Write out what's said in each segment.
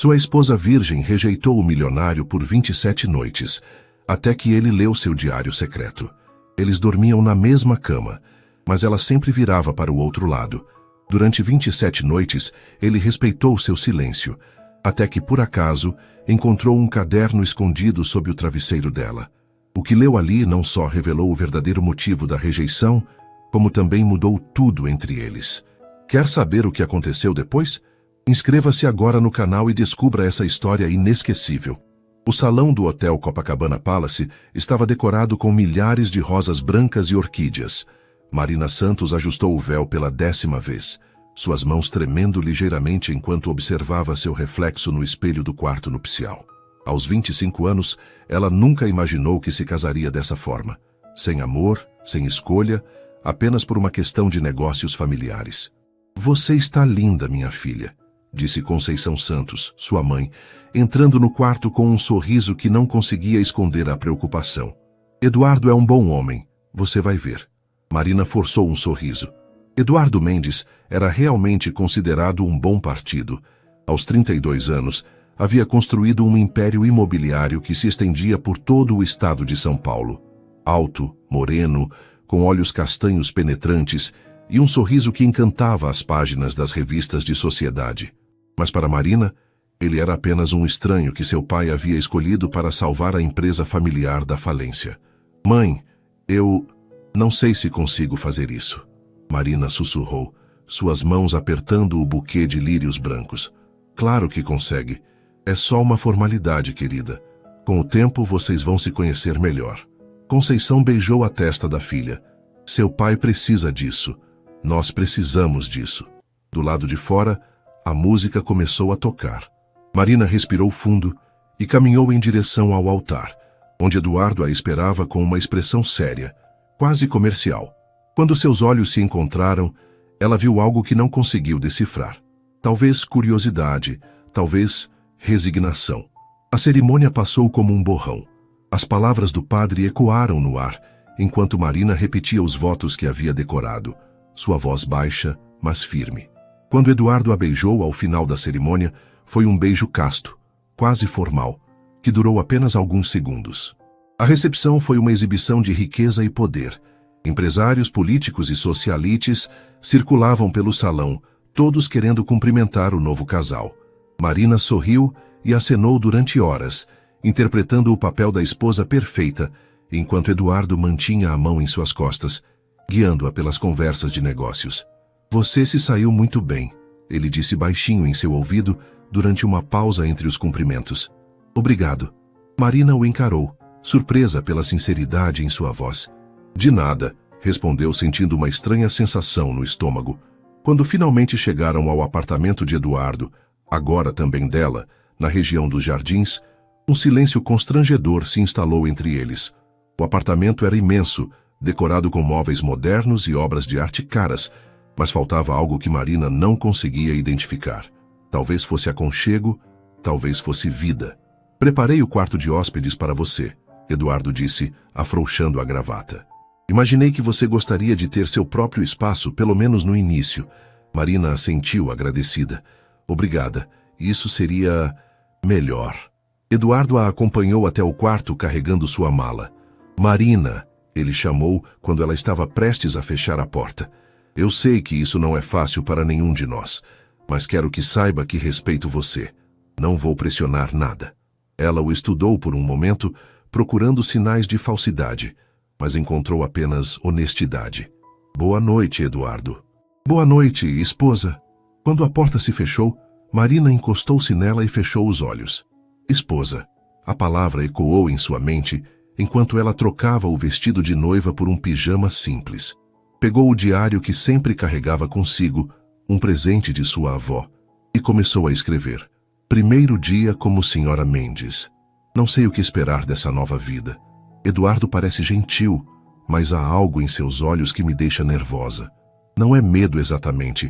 Sua esposa virgem rejeitou o milionário por 27 noites, até que ele leu seu diário secreto. Eles dormiam na mesma cama, mas ela sempre virava para o outro lado. Durante 27 noites, ele respeitou seu silêncio, até que, por acaso, encontrou um caderno escondido sob o travesseiro dela. O que leu ali não só revelou o verdadeiro motivo da rejeição, como também mudou tudo entre eles. Quer saber o que aconteceu depois? Inscreva-se agora no canal e descubra essa história inesquecível. O salão do Hotel Copacabana Palace estava decorado com milhares de rosas brancas e orquídeas. Marina Santos ajustou o véu pela 10ª vez, suas mãos tremendo ligeiramente enquanto observava seu reflexo no espelho do quarto nupcial. Aos 25 anos, ela nunca imaginou que se casaria dessa forma, sem amor, sem escolha, apenas por uma questão de negócios familiares. "Você está linda, minha filha", disse Conceição Santos, sua mãe, entrando no quarto com um sorriso que não conseguia esconder a preocupação. "Eduardo é um bom homem, você vai ver." Marina forçou um sorriso. Eduardo Mendes era realmente considerado um bom partido. Aos 32 anos, havia construído um império imobiliário que se estendia por todo o estado de São Paulo. Alto, moreno, com olhos castanhos penetrantes e um sorriso que encantava as páginas das revistas de sociedade. Mas para Marina, ele era apenas um estranho que seu pai havia escolhido para salvar a empresa familiar da falência. "Mãe, eu não sei se consigo fazer isso", Marina sussurrou, suas mãos apertando o buquê de lírios brancos. "Claro que consegue. É só uma formalidade, querida. Com o tempo vocês vão se conhecer melhor." Conceição beijou a testa da filha. "Seu pai precisa disso. Nós precisamos disso." Do lado de fora, a música começou a tocar. Marina respirou fundo e caminhou em direção ao altar, onde Eduardo a esperava com uma expressão séria, quase comercial. Quando seus olhos se encontraram, ela viu algo que não conseguiu decifrar. Talvez curiosidade, talvez resignação. A cerimônia passou como um borrão. As palavras do padre ecoaram no ar, enquanto Marina repetia os votos que havia decorado, sua voz baixa, mas firme. Quando Eduardo a beijou ao final da cerimônia, foi um beijo casto, quase formal, que durou apenas alguns segundos. A recepção foi uma exibição de riqueza e poder. Empresários, políticos e socialites circulavam pelo salão, todos querendo cumprimentar o novo casal. Marina sorriu e acenou durante horas, interpretando o papel da esposa perfeita, enquanto Eduardo mantinha a mão em suas costas, guiando-a pelas conversas de negócios. "Você se saiu muito bem", ele disse baixinho em seu ouvido durante uma pausa entre os cumprimentos. "Obrigado." Marina o encarou, surpresa pela sinceridade em sua voz. "De nada", respondeu sentindo uma estranha sensação no estômago. Quando finalmente chegaram ao apartamento de Eduardo, agora também dela, na região dos Jardins, um silêncio constrangedor se instalou entre eles. O apartamento era imenso, decorado com móveis modernos e obras de arte caras, mas faltava algo que Marina não conseguia identificar. Talvez fosse aconchego, talvez fosse vida. "Preparei o quarto de hóspedes para você", Eduardo disse, afrouxando a gravata. "Imaginei que você gostaria de ter seu próprio espaço, pelo menos no início." Marina assentiu agradecida. "Obrigada. Isso seria melhor." Eduardo a acompanhou até o quarto carregando sua mala. "Marina", ele chamou quando ela estava prestes a fechar a porta. "Eu sei que isso não é fácil para nenhum de nós, mas quero que saiba que respeito você. Não vou pressionar nada." Ela o estudou por um momento, procurando sinais de falsidade, mas encontrou apenas honestidade. "Boa noite, Eduardo." "Boa noite, esposa." Quando a porta se fechou, Marina encostou-se nela e fechou os olhos. "Esposa." A palavra ecoou em sua mente enquanto ela trocava o vestido de noiva por um pijama simples. Pegou o diário que sempre carregava consigo, um presente de sua avó, e começou a escrever. "Primeiro dia como senhora Mendes. Não sei o que esperar dessa nova vida. Eduardo parece gentil, mas há algo em seus olhos que me deixa nervosa. Não é medo exatamente,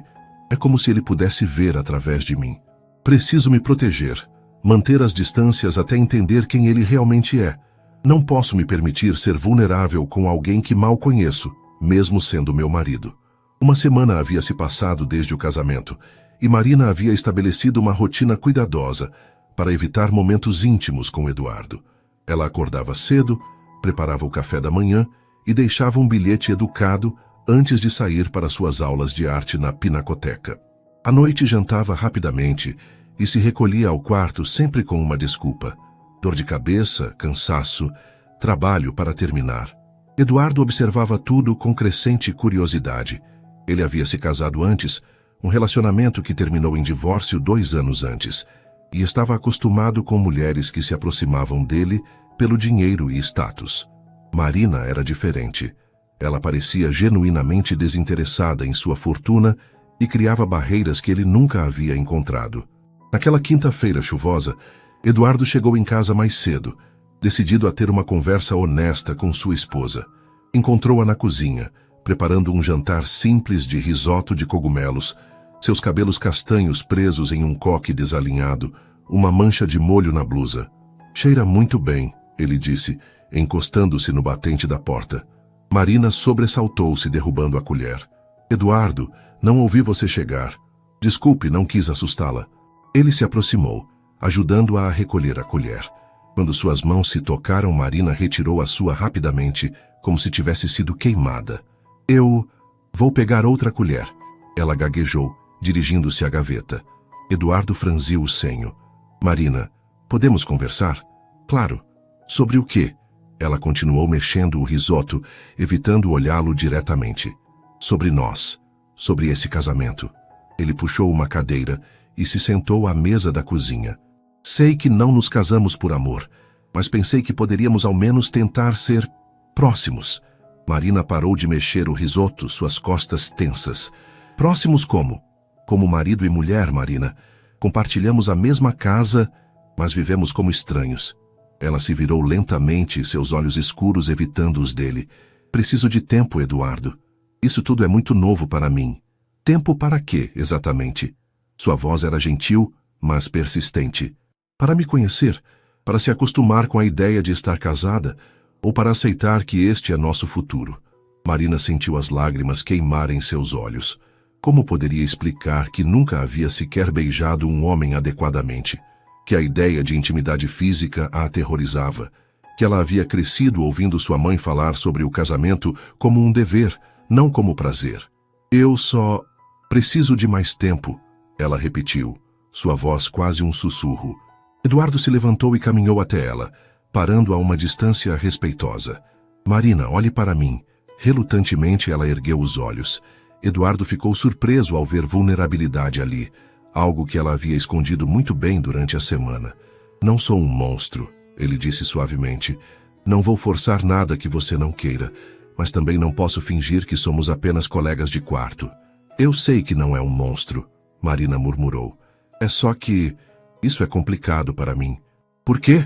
é como se ele pudesse ver através de mim. Preciso me proteger, manter as distâncias até entender quem ele realmente é. Não posso me permitir ser vulnerável com alguém que mal conheço, mesmo sendo meu marido." Uma semana havia se passado desde o casamento, e Marina havia estabelecido uma rotina cuidadosa para evitar momentos íntimos com Eduardo. Ela acordava cedo, preparava o café da manhã e deixava um bilhete educado antes de sair para suas aulas de arte na Pinacoteca. À noite jantava rapidamente e se recolhia ao quarto sempre com uma desculpa: dor de cabeça, cansaço, trabalho para terminar. Eduardo observava tudo com crescente curiosidade. Ele havia se casado antes, um relacionamento que terminou em divórcio 2 anos antes, e estava acostumado com mulheres que se aproximavam dele pelo dinheiro e status. Marina era diferente. Ela parecia genuinamente desinteressada em sua fortuna e criava barreiras que ele nunca havia encontrado. Naquela quinta-feira chuvosa, Eduardo chegou em casa mais cedo, decidido a ter uma conversa honesta com sua esposa. Encontrou-a na cozinha, preparando um jantar simples de risoto de cogumelos, seus cabelos castanhos presos em um coque desalinhado, uma mancha de molho na blusa. "Cheira muito bem", ele disse, encostando-se no batente da porta. Marina sobressaltou-se, derrubando a colher. "Eduardo, não ouvi você chegar. Desculpe, não quis assustá-la." Ele se aproximou, ajudando-a a recolher a colher. Quando suas mãos se tocaram, Marina retirou a sua rapidamente, como se tivesse sido queimada. "Eu vou pegar outra colher", ela gaguejou, dirigindo-se à gaveta. Eduardo franziu o senho. "Marina, podemos conversar?" "Claro." "Sobre o quê?" Ela continuou mexendo o risoto, evitando olhá-lo diretamente. "Sobre nós. Sobre esse casamento." Ele puxou uma cadeira e se sentou à mesa da cozinha. "Sei que não nos casamos por amor, mas pensei que poderíamos ao menos tentar ser próximos." Marina parou de mexer o risoto, suas costas tensas. "Próximos como?" "Como marido e mulher, Marina. Compartilhamos a mesma casa, mas vivemos como estranhos." Ela se virou lentamente, seus olhos escuros evitando os dele. "Preciso de tempo, Eduardo. Isso tudo é muito novo para mim." "Tempo para quê, exatamente?" Sua voz era gentil, mas persistente. "Para me conhecer, para se acostumar com a ideia de estar casada, ou para aceitar que este é nosso futuro." Marina sentiu as lágrimas queimarem seus olhos. Como poderia explicar que nunca havia sequer beijado um homem adequadamente? Que a ideia de intimidade física a aterrorizava? Que ela havia crescido ouvindo sua mãe falar sobre o casamento como um dever, não como prazer? "Eu só preciso de mais tempo", ela repetiu, sua voz quase um sussurro. Eduardo se levantou e caminhou até ela, parando a uma distância respeitosa. "Marina, olhe para mim." Relutantemente ela ergueu os olhos. Eduardo ficou surpreso ao ver vulnerabilidade ali, algo que ela havia escondido muito bem durante a semana. "Não sou um monstro", ele disse suavemente. "Não vou forçar nada que você não queira, mas também não posso fingir que somos apenas colegas de quarto." "Eu sei que não é um monstro", Marina murmurou. "É só que isso é complicado para mim." "Por quê?"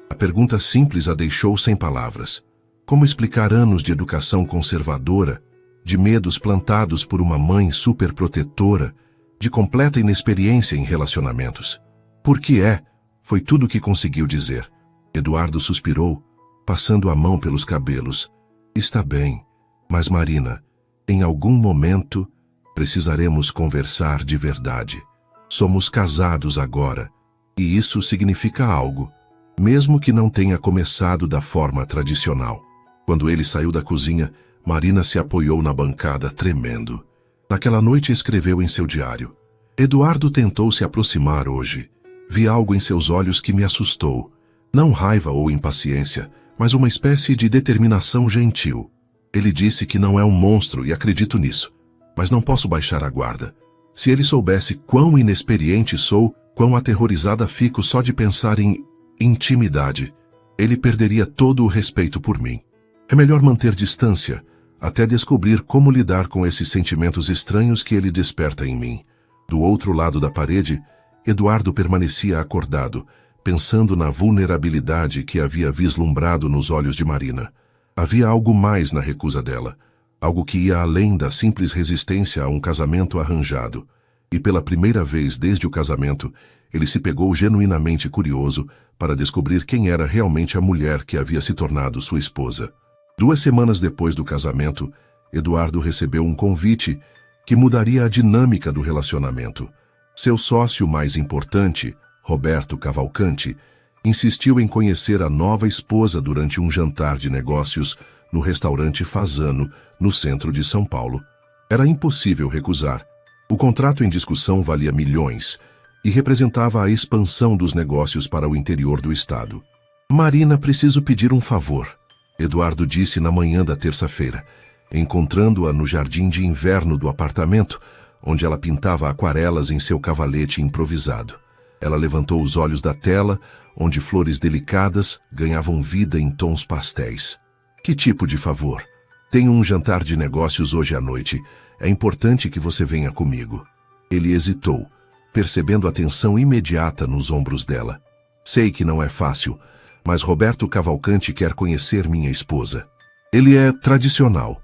A pergunta simples a deixou sem palavras. Como explicar anos de educação conservadora, de medos plantados por uma mãe superprotetora, de completa inexperiência em relacionamentos? "Por que é?" foi tudo o que conseguiu dizer. Eduardo suspirou, passando a mão pelos cabelos. "Está bem, mas Marina, em algum momento precisaremos conversar de verdade. Somos casados agora, e isso significa algo, mesmo que não tenha começado da forma tradicional." Quando ele saiu da cozinha, Marina se apoiou na bancada, tremendo. Naquela noite escreveu em seu diário: "Eduardo tentou se aproximar hoje. Vi algo em seus olhos que me assustou. Não raiva ou impaciência, mas uma espécie de determinação gentil. Ele disse que não é um monstro e acredito nisso, mas não posso baixar a guarda. Se ele soubesse quão inexperiente sou, quão aterrorizada fico só de pensar em intimidade, ele perderia todo o respeito por mim. É melhor manter distância, até descobrir como lidar com esses sentimentos estranhos que ele desperta em mim." Do outro lado da parede, Eduardo permanecia acordado, pensando na vulnerabilidade que havia vislumbrado nos olhos de Marina. Havia algo mais na recusa dela, algo que ia além da simples resistência a um casamento arranjado. E pela primeira vez desde o casamento, ele se pegou genuinamente curioso para descobrir quem era realmente a mulher que havia se tornado sua esposa. 2 semanas depois do casamento, Eduardo recebeu um convite que mudaria a dinâmica do relacionamento. Seu sócio mais importante, Roberto Cavalcanti, insistiu em conhecer a nova esposa durante um jantar de negócios no restaurante Fasano, no centro de São Paulo. Era impossível recusar. O contrato em discussão valia milhões e representava a expansão dos negócios para o interior do estado. Marina, preciso pedir um favor, Eduardo disse na manhã da terça-feira, encontrando-a no jardim de inverno do apartamento, onde ela pintava aquarelas em seu cavalete improvisado. Ela levantou os olhos da tela, onde flores delicadas ganhavam vida em tons pastéis. Que tipo de favor? Tenho um jantar de negócios hoje à noite. É importante que você venha comigo. Ele hesitou, percebendo a tensão imediata nos ombros dela. Sei que não é fácil, mas Roberto Cavalcanti quer conhecer minha esposa. Ele é tradicional.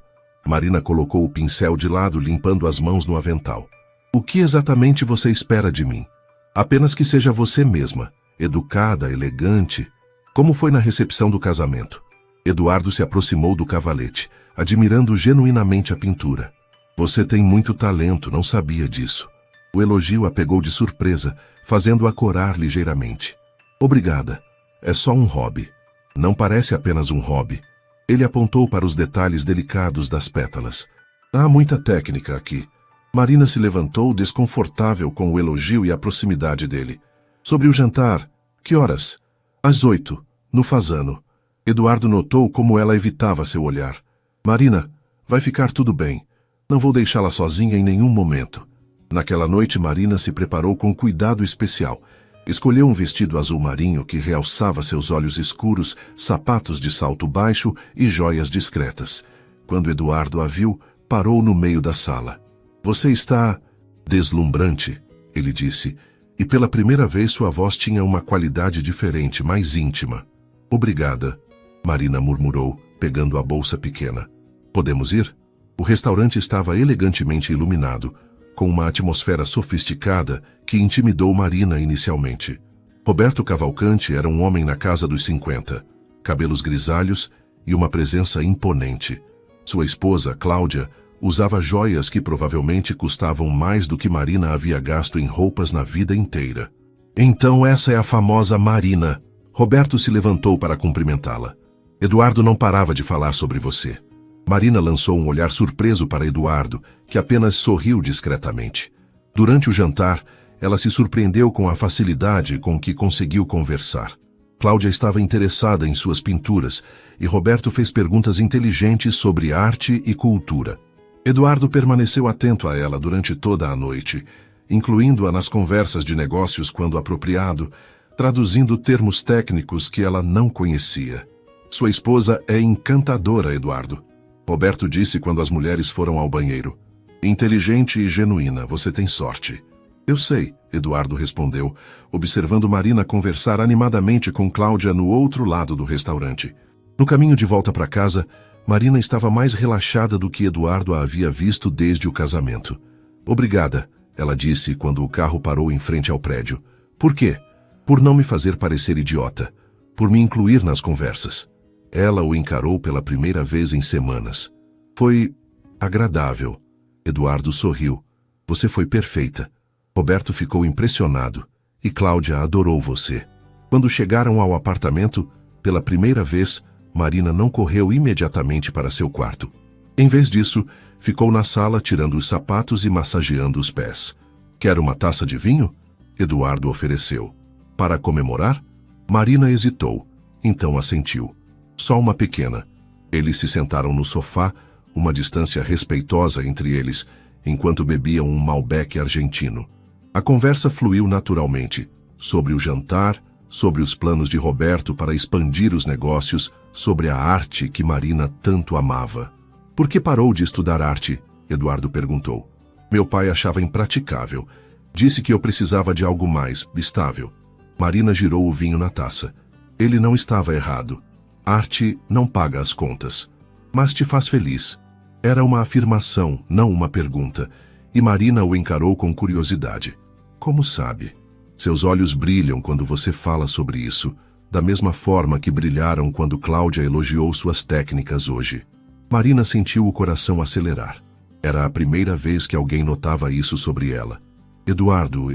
Marina colocou o pincel de lado, limpando as mãos no avental. O que exatamente você espera de mim? Apenas que seja você mesma, educada, elegante. Como foi na recepção do casamento? Eduardo se aproximou do cavalete, admirando genuinamente a pintura. Você tem muito talento, não sabia disso. O elogio a pegou de surpresa, fazendo-a corar ligeiramente. Obrigada. É só um hobby. Não parece apenas um hobby. Ele apontou para os detalhes delicados das pétalas. Há muita técnica aqui. Marina se levantou, desconfortável com o elogio e a proximidade dele. Sobre o jantar, que horas? Às 8, no Fasano. Eduardo notou como ela evitava seu olhar. Marina, vai ficar tudo bem. Não vou deixá-la sozinha em nenhum momento. Naquela noite, Marina se preparou com cuidado especial. Escolheu um vestido azul marinho que realçava seus olhos escuros, sapatos de salto baixo e joias discretas. Quando Eduardo a viu, parou no meio da sala. Você está deslumbrante, ele disse, e pela primeira vez sua voz tinha uma qualidade diferente, mais íntima. Obrigada, Marina murmurou, pegando a bolsa pequena. Podemos ir? O restaurante estava elegantemente iluminado, com uma atmosfera sofisticada que intimidou Marina inicialmente. Roberto Cavalcanti era um homem na casa dos 50, cabelos grisalhos e uma presença imponente. Sua esposa, Cláudia, usava joias que provavelmente custavam mais do que Marina havia gasto em roupas na vida inteira. Então essa é a famosa Marina. Roberto se levantou para cumprimentá-la. Eduardo não parava de falar sobre você. Marina lançou um olhar surpreso para Eduardo, que apenas sorriu discretamente. Durante o jantar, ela se surpreendeu com a facilidade com que conseguiu conversar. Cláudia estava interessada em suas pinturas e Roberto fez perguntas inteligentes sobre arte e cultura. Eduardo permaneceu atento a ela durante toda a noite, incluindo-a nas conversas de negócios quando apropriado, traduzindo termos técnicos que ela não conhecia. Sua esposa é encantadora, Eduardo. Roberto disse quando as mulheres foram ao banheiro. Inteligente e genuína, você tem sorte. Eu sei, Eduardo respondeu, observando Marina conversar animadamente com Cláudia no outro lado do restaurante. No caminho de volta para casa, Marina estava mais relaxada do que Eduardo a havia visto desde o casamento. Obrigada, ela disse quando o carro parou em frente ao prédio. Por quê? Por não me fazer parecer idiota. Por me incluir nas conversas. Ela o encarou pela primeira vez em semanas. Foi agradável. Eduardo sorriu. Você foi perfeita. Roberto ficou impressionado. E Cláudia adorou você. Quando chegaram ao apartamento, pela primeira vez, Marina não correu imediatamente para seu quarto. Em vez disso, ficou na sala tirando os sapatos e massageando os pés. Quer uma taça de vinho? Eduardo ofereceu. Para comemorar? Marina hesitou, então assentiu. Só uma pequena. Eles se sentaram no sofá, uma distância respeitosa entre eles, enquanto bebiam um Malbec argentino. A conversa fluiu naturalmente, sobre o jantar, sobre os planos de Roberto para expandir os negócios, sobre a arte que Marina tanto amava. Por que parou de estudar arte? Eduardo perguntou. Meu pai achava impraticável. Disse que eu precisava de algo mais estável. Marina girou o vinho na taça. Ele não estava errado. Arte não paga as contas, mas te faz feliz. Era uma afirmação, não uma pergunta, e Marina o encarou com curiosidade. Como sabe? Seus olhos brilham quando você fala sobre isso, da mesma forma que brilharam quando Cláudia elogiou suas técnicas hoje. Marina sentiu o coração acelerar. Era a primeira vez que alguém notava isso sobre ela. Eduardo,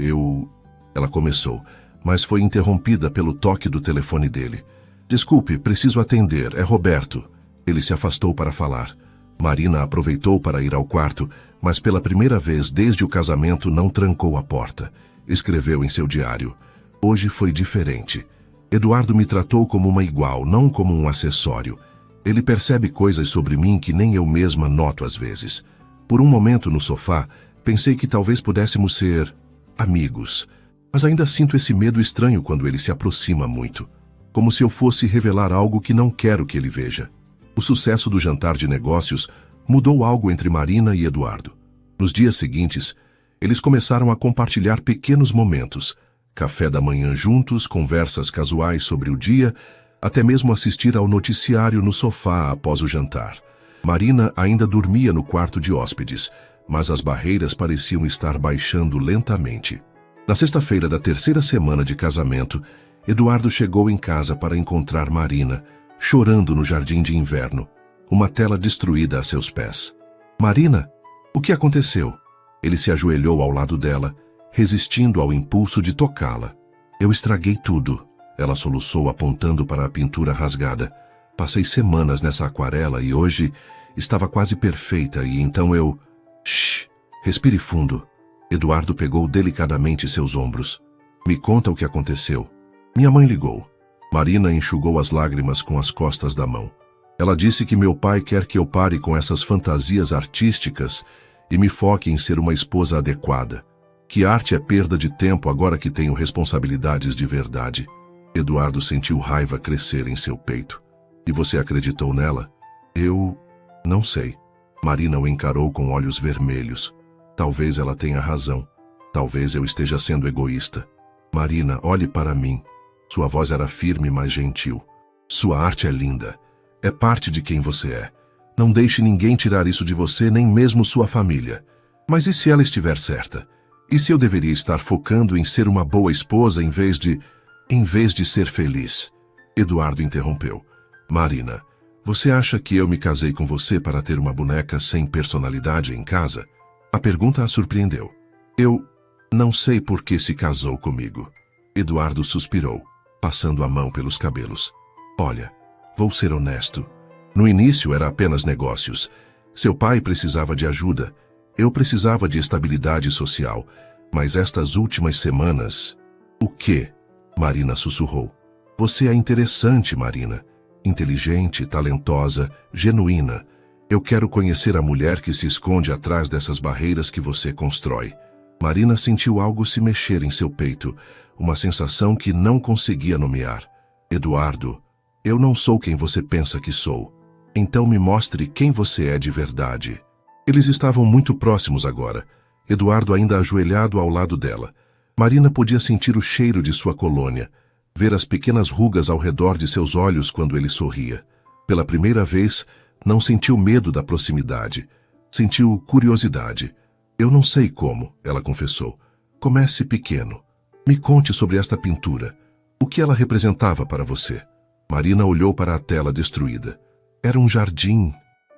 Ela começou, mas foi interrompida pelo toque do telefone dele. Desculpe, preciso atender, é Roberto. Ele se afastou para falar. Marina aproveitou para ir ao quarto, mas pela primeira vez desde o casamento não trancou a porta. Escreveu em seu diário: hoje foi diferente. Eduardo me tratou como uma igual, não como um acessório. Ele percebe coisas sobre mim que nem eu mesma noto às vezes. Por um momento no sofá, pensei que talvez pudéssemos ser amigos. Mas ainda sinto esse medo estranho quando ele se aproxima muito. Como se eu fosse revelar algo que não quero que ele veja. O sucesso do jantar de negócios mudou algo entre Marina e Eduardo. Nos dias seguintes, eles começaram a compartilhar pequenos momentos. Café da manhã juntos, conversas casuais sobre o dia, até mesmo assistir ao noticiário no sofá após o jantar. Marina ainda dormia no quarto de hóspedes, mas as barreiras pareciam estar baixando lentamente. Na sexta-feira da terceira semana de casamento, Eduardo chegou em casa para encontrar Marina, chorando no jardim de inverno, uma tela destruída a seus pés. Marina, o que aconteceu? Ele se ajoelhou ao lado dela, resistindo ao impulso de tocá-la. Eu estraguei tudo, ela soluçou apontando para a pintura rasgada. Passei semanas nessa aquarela e hoje estava quase perfeita e então eu... Shhh, respire fundo. Eduardo pegou delicadamente seus ombros. Me conta o que aconteceu. Minha mãe ligou. Marina enxugou as lágrimas com as costas da mão. Ela disse que meu pai quer que eu pare com essas fantasias artísticas e me foque em ser uma esposa adequada. Que arte é perda de tempo agora que tenho responsabilidades de verdade. Eduardo sentiu raiva crescer em seu peito. E você acreditou nela? Eu... não sei. Marina o encarou com olhos vermelhos. Talvez ela tenha razão. Talvez eu esteja sendo egoísta. Marina, olhe para mim. Sua voz era firme, mas gentil. Sua arte é linda. É parte de quem você é. Não deixe ninguém tirar isso de você, nem mesmo sua família. Mas e se ela estiver certa? E se eu deveria estar focando em ser uma boa esposa em vez de ser feliz? Eduardo interrompeu. Marina, você acha que eu me casei com você para ter uma boneca sem personalidade em casa? A pergunta a surpreendeu. Eu não sei por que se casou comigo. Eduardo suspirou, passando a mão pelos cabelos. Olha, vou ser honesto. No início era apenas negócios. Seu pai precisava de ajuda. Eu precisava de estabilidade social. Mas estas últimas semanas... O quê? Marina sussurrou. Você é interessante, Marina. Inteligente, talentosa, genuína. Eu quero conhecer a mulher que se esconde atrás dessas barreiras que você constrói. Marina sentiu algo se mexer em seu peito, uma sensação que não conseguia nomear. Eduardo, eu não sou quem você pensa que sou. Então me mostre quem você é de verdade. Eles estavam muito próximos agora. Eduardo ainda ajoelhado ao lado dela. Marina podia sentir o cheiro de sua colônia, ver as pequenas rugas ao redor de seus olhos quando ele sorria. Pela primeira vez, não sentiu medo da proximidade. Sentiu curiosidade. Eu não sei como, ela confessou. Comece pequeno. Me conte sobre esta pintura. O que ela representava para você? Marina olhou para a tela destruída. Era um jardim.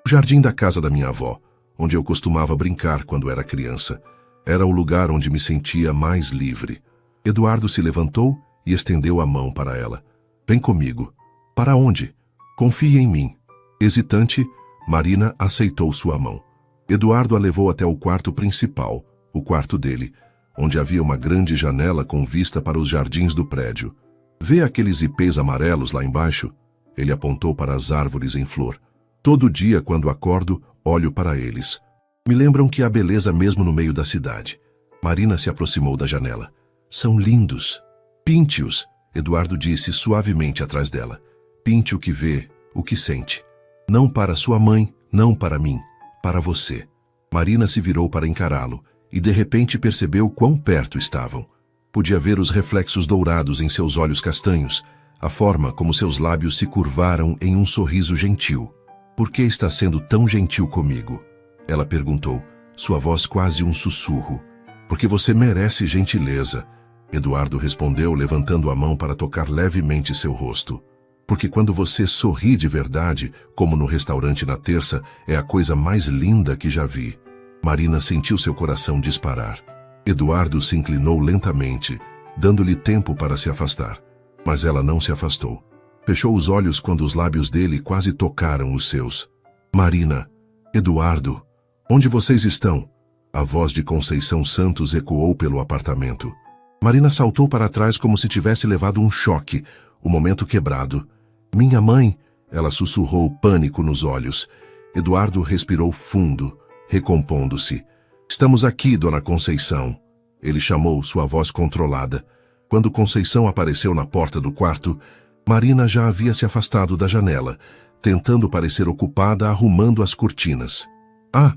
O jardim da casa da minha avó, onde eu costumava brincar quando era criança. Era o lugar onde me sentia mais livre. Eduardo se levantou e estendeu a mão para ela. Vem comigo. Para onde? Confie em mim. Hesitante, Marina aceitou sua mão. Eduardo a levou até o quarto principal, o quarto dele, onde havia uma grande janela com vista para os jardins do prédio. Vê aqueles ipês amarelos lá embaixo? Ele apontou para as árvores em flor. Todo dia, quando acordo, olho para eles. Me lembram que há beleza mesmo no meio da cidade. Marina se aproximou da janela. São lindos. Pinte-os, Eduardo disse suavemente atrás dela. Pinte o que vê, o que sente. Não para sua mãe, não para mim. Para você. Marina se virou para encará-lo e de repente percebeu quão perto estavam. Podia ver os reflexos dourados em seus olhos castanhos, a forma como seus lábios se curvaram em um sorriso gentil. Por que está sendo tão gentil comigo? Ela perguntou, sua voz quase um sussurro. Porque você merece gentileza. Eduardo respondeu, levantando a mão para tocar levemente seu rosto. Porque quando você sorri de verdade, como no restaurante na terça, é a coisa mais linda que já vi. Marina sentiu seu coração disparar. Eduardo se inclinou lentamente, dando-lhe tempo para se afastar. Mas ela não se afastou. Fechou os olhos quando os lábios dele quase tocaram os seus. Marina, Eduardo, onde vocês estão? A voz de Conceição Santos ecoou pelo apartamento. Marina saltou para trás como se tivesse levado um choque, o momento quebrado. Minha mãe, ela sussurrou, pânico nos olhos. Eduardo respirou fundo, recompondo-se. Estamos aqui, dona Conceição. Ele chamou, sua voz controlada. Quando Conceição apareceu na porta do quarto, Marina já havia se afastado da janela, tentando parecer ocupada arrumando as cortinas. Ah,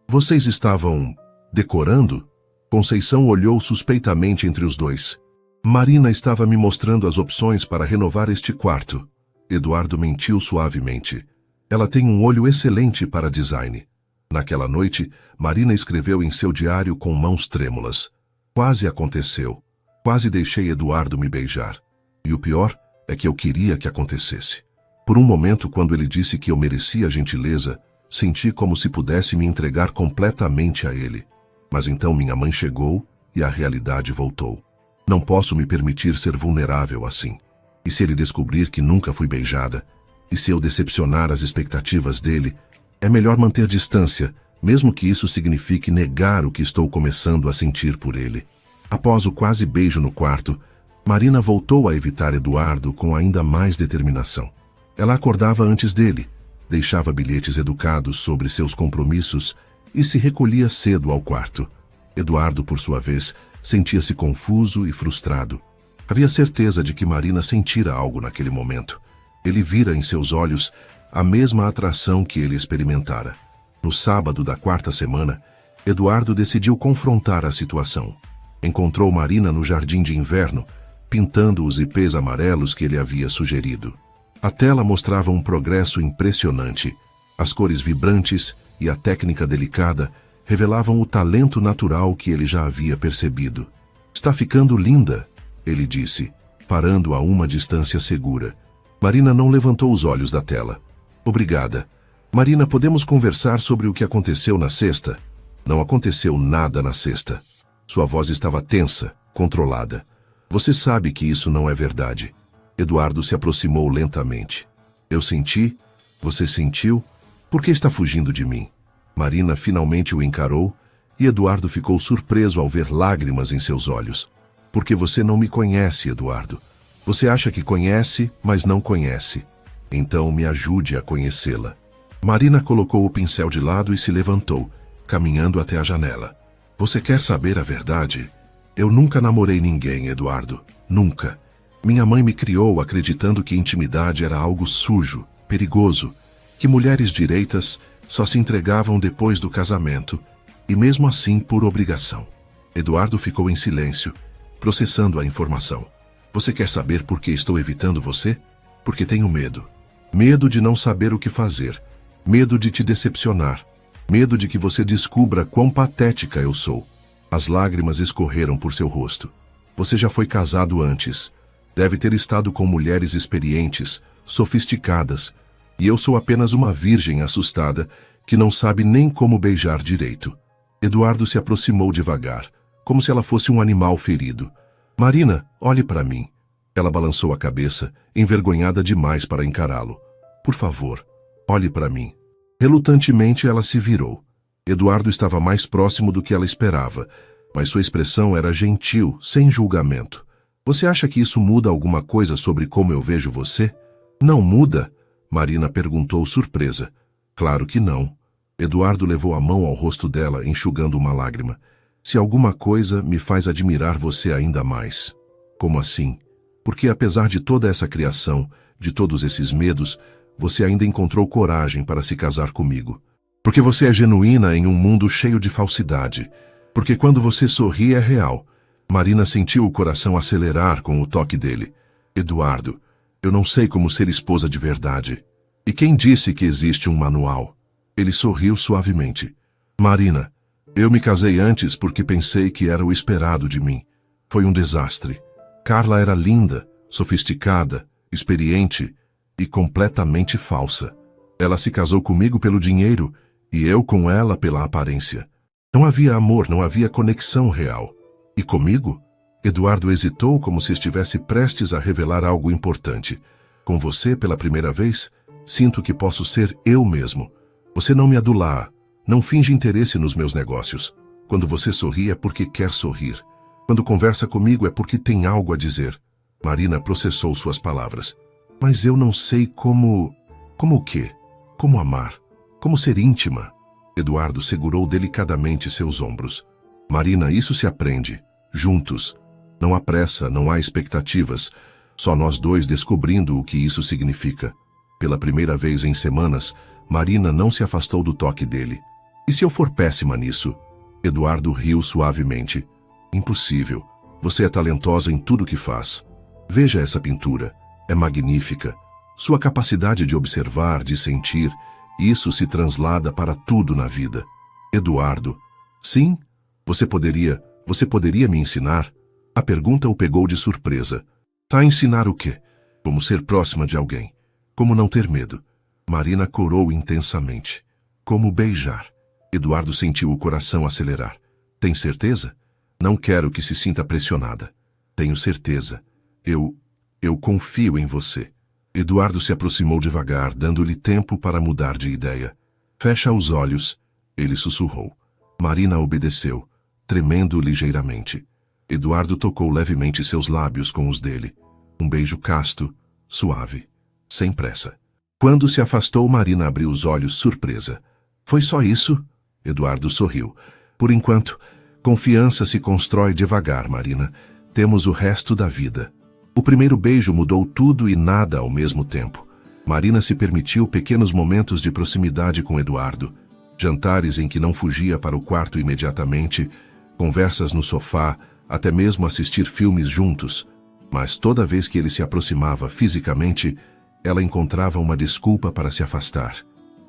vocês estavam decorando? Conceição olhou suspeitamente entre os dois. Marina estava me mostrando as opções para renovar este quarto. Eduardo mentiu suavemente. Ela tem um olho excelente para design. Naquela noite, Marina escreveu em seu diário com mãos trêmulas. Quase aconteceu. Quase deixei Eduardo me beijar. E o pior é que eu queria que acontecesse. Por um momento, quando ele disse que eu merecia gentileza, senti como se pudesse me entregar completamente a ele. Mas então minha mãe chegou e a realidade voltou. Não posso me permitir ser vulnerável assim. E se ele descobrir que nunca fui beijada? E se eu decepcionar as expectativas dele? É melhor manter distância, mesmo que isso signifique negar o que estou começando a sentir por ele. Após o quase beijo no quarto, Marina voltou a evitar Eduardo com ainda mais determinação. Ela acordava antes dele, deixava bilhetes educados sobre seus compromissos e se recolhia cedo ao quarto. Eduardo, por sua vez, sentia-se confuso e frustrado. Havia certeza de que Marina sentira algo naquele momento. Ele vira em seus olhos a mesma atração que ele experimentara. No sábado da quarta semana, Eduardo decidiu confrontar a situação. Encontrou Marina no jardim de inverno, pintando os ipês amarelos que ele havia sugerido. A tela mostrava um progresso impressionante. As cores vibrantes e a técnica delicada revelavam o talento natural que ele já havia percebido. Está ficando linda, ele disse, parando a uma distância segura. Marina não levantou os olhos da tela. Obrigada. Marina, podemos conversar sobre o que aconteceu na sexta? Não aconteceu nada na sexta. Sua voz estava tensa, controlada. Você sabe que isso não é verdade. Eduardo se aproximou lentamente. Eu senti? Você sentiu? Por que está fugindo de mim? Marina finalmente o encarou e Eduardo ficou surpreso ao ver lágrimas em seus olhos. Porque você não me conhece, Eduardo. Você acha que conhece, mas não conhece. Então me ajude a conhecê-la. Marina colocou o pincel de lado e se levantou, caminhando até a janela. Você quer saber a verdade? Eu nunca namorei ninguém, Eduardo. Nunca. Minha mãe me criou acreditando que intimidade era algo sujo, perigoso, que mulheres direitas só se entregavam depois do casamento, e mesmo assim por obrigação. Eduardo ficou em silêncio, processando a informação. Você quer saber por que estou evitando você? Porque tenho medo. Medo de não saber o que fazer. Medo de te decepcionar. Medo de que você descubra quão patética eu sou. As lágrimas escorreram por seu rosto. Você já foi casado antes. Deve ter estado com mulheres experientes, sofisticadas, e eu sou apenas uma virgem assustada que não sabe nem como beijar direito. Eduardo se aproximou devagar, como se ela fosse um animal ferido. Marina, olhe para mim. Ela balançou a cabeça, envergonhada demais para encará-lo. Por favor, olhe para mim. Relutantemente ela se virou. Eduardo estava mais próximo do que ela esperava, mas sua expressão era gentil, sem julgamento. Você acha que isso muda alguma coisa sobre como eu vejo você? Não muda? Marina perguntou surpresa. Claro que não. Eduardo levou a mão ao rosto dela, enxugando uma lágrima. Se alguma coisa me faz admirar você ainda mais. Como assim? Porque apesar de toda essa criação, de todos esses medos, você ainda encontrou coragem para se casar comigo. Porque você é genuína em um mundo cheio de falsidade. Porque quando você sorri é real. Marina sentiu o coração acelerar com o toque dele. Eduardo, eu não sei como ser esposa de verdade. E quem disse que existe um manual? Ele sorriu suavemente. Marina, eu me casei antes porque pensei que era o esperado de mim. Foi um desastre. Carla era linda, sofisticada, experiente e completamente falsa. Ela se casou comigo pelo dinheiro e eu com ela pela aparência. Não havia amor, não havia conexão real. E comigo? Eduardo hesitou como se estivesse prestes a revelar algo importante. Com você pela primeira vez, sinto que posso ser eu mesmo. Você não me adula, não finge interesse nos meus negócios. Quando você sorri é porque quer sorrir. Quando conversa comigo é porque tem algo a dizer. Marina processou suas palavras. Mas eu não sei como... Como o quê? Como amar? Como ser íntima? Eduardo segurou delicadamente seus ombros. Marina, isso se aprende. Juntos. Não há pressa, não há expectativas. Só nós dois descobrindo o que isso significa. Pela primeira vez em semanas, Marina não se afastou do toque dele. E se eu for péssima nisso? Eduardo riu suavemente. Impossível. Você é talentosa em tudo que faz. Veja essa pintura. É magnífica. Sua capacidade de observar, de sentir, isso se translada para tudo na vida. Eduardo. Sim? Você poderia me ensinar? A pergunta o pegou de surpresa. Tá, ensinar o quê? Como ser próxima de alguém. Como não ter medo. Marina corou intensamente. Como beijar. Eduardo sentiu o coração acelerar. Tem certeza? Não quero que se sinta pressionada. Tenho certeza. Eu confio em você. Eduardo se aproximou devagar, dando-lhe tempo para mudar de ideia. Fecha os olhos, ele sussurrou. Marina obedeceu, tremendo ligeiramente. Eduardo tocou levemente seus lábios com os dele. Um beijo casto, suave, sem pressa. Quando se afastou, Marina abriu os olhos, surpresa. Foi só isso? Eduardo sorriu. Por enquanto, confiança se constrói devagar, Marina. Temos o resto da vida. O primeiro beijo mudou tudo e nada ao mesmo tempo. Marina se permitiu pequenos momentos de proximidade com Eduardo. Jantares em que não fugia para o quarto imediatamente, conversas no sofá, até mesmo assistir filmes juntos. Mas toda vez que ele se aproximava fisicamente, ela encontrava uma desculpa para se afastar.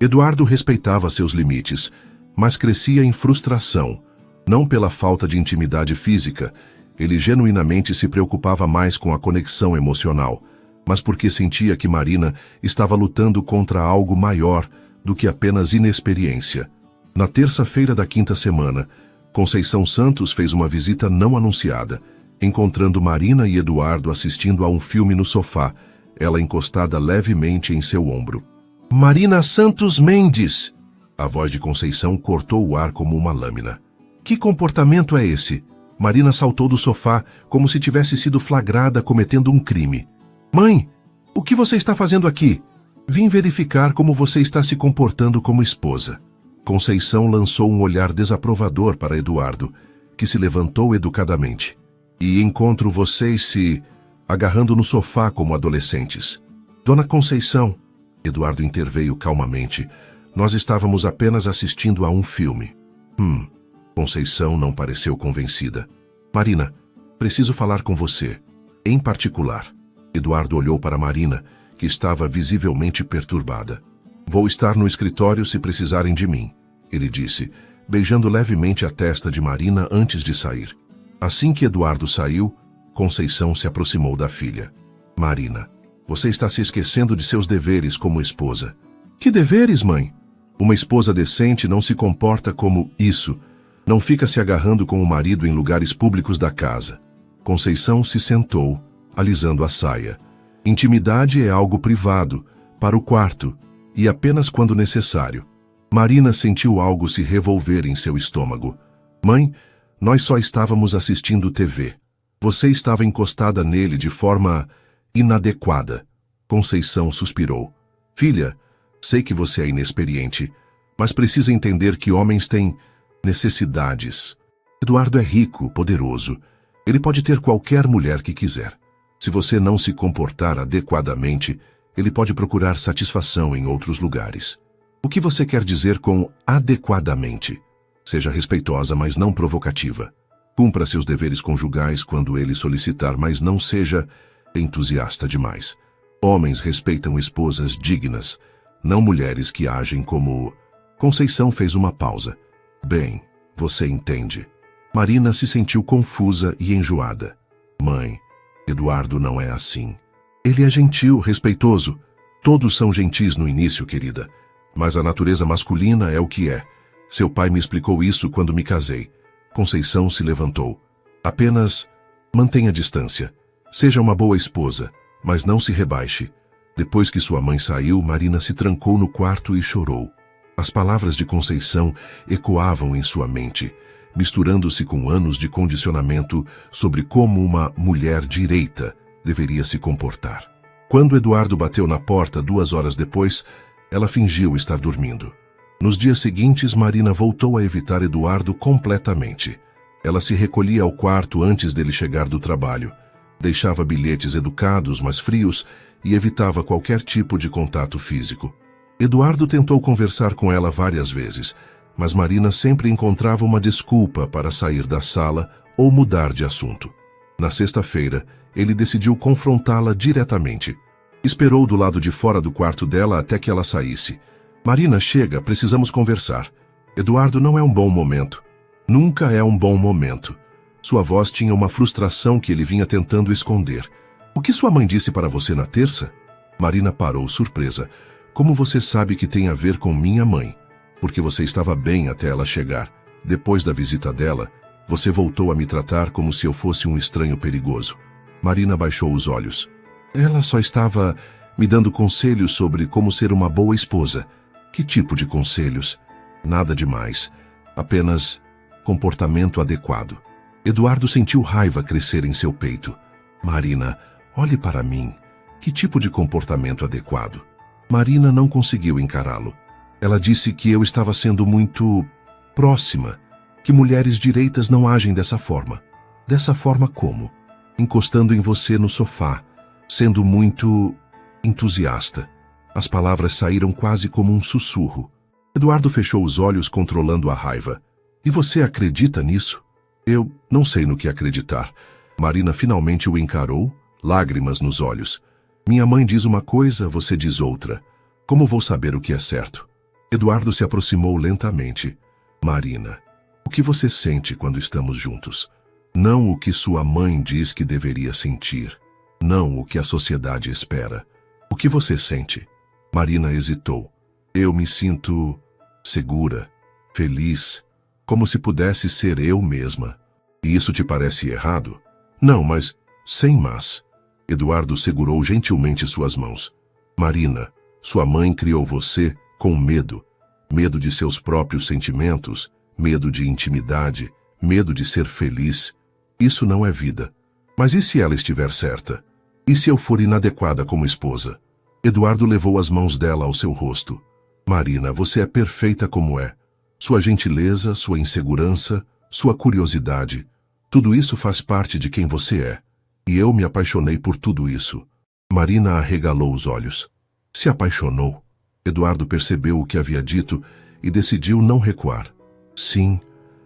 Eduardo respeitava seus limites, mas crescia em frustração, não pela falta de intimidade física. Ele genuinamente se preocupava mais com a conexão emocional, mas porque sentia que Marina estava lutando contra algo maior do que apenas inexperiência. Na terça-feira da quinta semana, Conceição Santos fez uma visita não anunciada, encontrando Marina e Eduardo assistindo a um filme no sofá, ela encostada levemente em seu ombro. Marina Santos Mendes! A voz de Conceição cortou o ar como uma lâmina. Que comportamento é esse? Marina saltou do sofá como se tivesse sido flagrada cometendo um crime. Mãe, o que você está fazendo aqui? Vim verificar como você está se comportando como esposa. Conceição lançou um olhar desaprovador para Eduardo, que se levantou educadamente. E encontro vocês se agarrando no sofá como adolescentes. Dona Conceição, Eduardo interveio calmamente, nós estávamos apenas assistindo a um filme. Conceição não pareceu convencida. Marina, preciso falar com você. Em particular. Eduardo olhou para Marina, que estava visivelmente perturbada. Vou estar no escritório se precisarem de mim, ele disse, beijando levemente a testa de Marina antes de sair. Assim que Eduardo saiu, Conceição se aproximou da filha. Marina, você está se esquecendo de seus deveres como esposa. Que deveres, mãe? Uma esposa decente não se comporta como isso. Não fica se agarrando com o marido em lugares públicos da casa. Conceição se sentou, alisando a saia. Intimidade é algo privado, para o quarto, e apenas quando necessário. Marina sentiu algo se revolver em seu estômago. Mãe, nós só estávamos assistindo TV. Você estava encostada nele de forma inadequada. Conceição suspirou. Filha, sei que você é inexperiente, mas precisa entender que homens têm necessidades. Eduardo é rico, poderoso. Ele pode ter qualquer mulher que quiser. Se você não se comportar adequadamente, ele pode procurar satisfação em outros lugares. O que você quer dizer com adequadamente? Seja respeitosa, mas não provocativa. Cumpra seus deveres conjugais quando ele solicitar, mas não seja entusiasta demais. Homens respeitam esposas dignas, não mulheres que agem como... Conceição fez uma pausa. Bem, você entende. Marina se sentiu confusa e enjoada. Mãe, Eduardo não é assim. Ele é gentil, respeitoso. Todos são gentis no início, querida. Mas a natureza masculina é o que é. Seu pai me explicou isso quando me casei. Conceição se levantou. Apenas mantenha distância. Seja uma boa esposa, mas não se rebaixe. Depois que sua mãe saiu, Marina se trancou no quarto e chorou. As palavras de Conceição ecoavam em sua mente, misturando-se com anos de condicionamento sobre como uma mulher direita deveria se comportar. Quando Eduardo bateu na porta 2 horas depois, ela fingiu estar dormindo. Nos dias seguintes, Marina voltou a evitar Eduardo completamente. Ela se recolhia ao quarto antes dele chegar do trabalho, deixava bilhetes educados, mas frios, e evitava qualquer tipo de contato físico. Eduardo tentou conversar com ela várias vezes, mas Marina sempre encontrava uma desculpa para sair da sala ou mudar de assunto. Na sexta-feira, ele decidiu confrontá-la diretamente. Esperou do lado de fora do quarto dela até que ela saísse. Marina, chega, precisamos conversar. Eduardo, não é um bom momento. Nunca é um bom momento. Sua voz tinha uma frustração que ele vinha tentando esconder. O que sua mãe disse para você na terça? Marina parou, surpresa. Como você sabe que tem a ver com minha mãe? Porque você estava bem até ela chegar. Depois da visita dela, você voltou a me tratar como se eu fosse um estranho perigoso. Marina baixou os olhos. Ela só estava me dando conselhos sobre como ser uma boa esposa. Que tipo de conselhos? Nada demais. Apenas comportamento adequado. Eduardo sentiu raiva crescer em seu peito. Marina, olhe para mim. Que tipo de comportamento adequado? Marina não conseguiu encará-lo. Ela disse que eu estava sendo muito próxima, que mulheres direitas não agem dessa forma. Dessa forma como? Encostando em você no sofá, sendo muito entusiasta. As palavras saíram quase como um sussurro. Eduardo fechou os olhos, controlando a raiva. E você acredita nisso? Eu não sei no que acreditar. Marina finalmente o encarou, lágrimas nos olhos. Minha mãe diz uma coisa, você diz outra. Como vou saber o que é certo? Eduardo se aproximou lentamente. Marina, o que você sente quando estamos juntos? Não o que sua mãe diz que deveria sentir. Não o que a sociedade espera. O que você sente? Marina hesitou. Eu me sinto segura, feliz, como se pudesse ser eu mesma. E isso te parece errado? Não, mas sem mas. Eduardo segurou gentilmente suas mãos. Marina, sua mãe criou você com medo. Medo de seus próprios sentimentos, medo de intimidade, medo de ser feliz. Isso não é vida. Mas e se ela estiver certa? E se eu for inadequada como esposa? Eduardo levou as mãos dela ao seu rosto. Marina, você é perfeita como é. Sua gentileza, sua insegurança, sua curiosidade, tudo isso faz parte de quem você é. E eu me apaixonei por tudo isso. Marina arregalou os olhos. Se apaixonou? Eduardo percebeu o que havia dito e decidiu não recuar. Sim,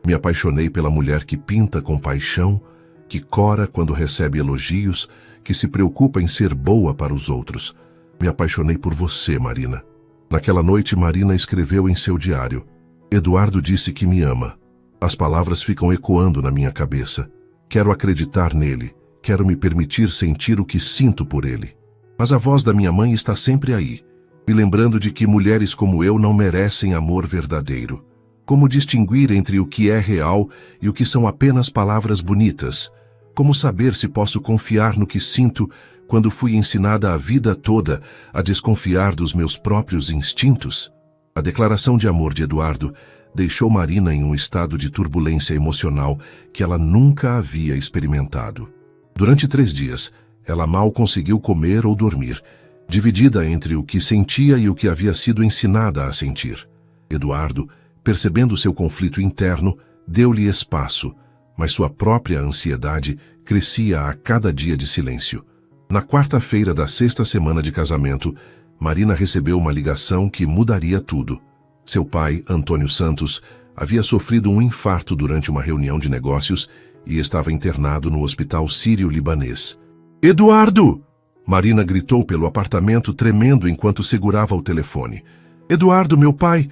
me apaixonei pela mulher que pinta com paixão, que cora quando recebe elogios, que se preocupa em ser boa para os outros. Me apaixonei por você, Marina. Naquela noite, Marina escreveu em seu diário. Eduardo disse que me ama. As palavras ficam ecoando na minha cabeça. Quero acreditar nele. Quero me permitir sentir o que sinto por ele. Mas a voz da minha mãe está sempre aí, me lembrando de que mulheres como eu não merecem amor verdadeiro. Como distinguir entre o que é real e o que são apenas palavras bonitas? Como saber se posso confiar no que sinto quando fui ensinada a vida toda a desconfiar dos meus próprios instintos? A declaração de amor de Eduardo deixou Marina em um estado de turbulência emocional que ela nunca havia experimentado. Durante 3 dias, ela mal conseguiu comer ou dormir, dividida entre o que sentia e o que havia sido ensinada a sentir. Eduardo, percebendo seu conflito interno, deu-lhe espaço, mas sua própria ansiedade crescia a cada dia de silêncio. Na quarta-feira da 6ª semana de casamento, Marina recebeu uma ligação que mudaria tudo. Seu pai, Antônio Santos, havia sofrido um infarto durante uma reunião de negócios e estava internado no hospital sírio-libanês. Eduardo! Marina gritou pelo apartamento, tremendo enquanto segurava o telefone. Eduardo, meu pai!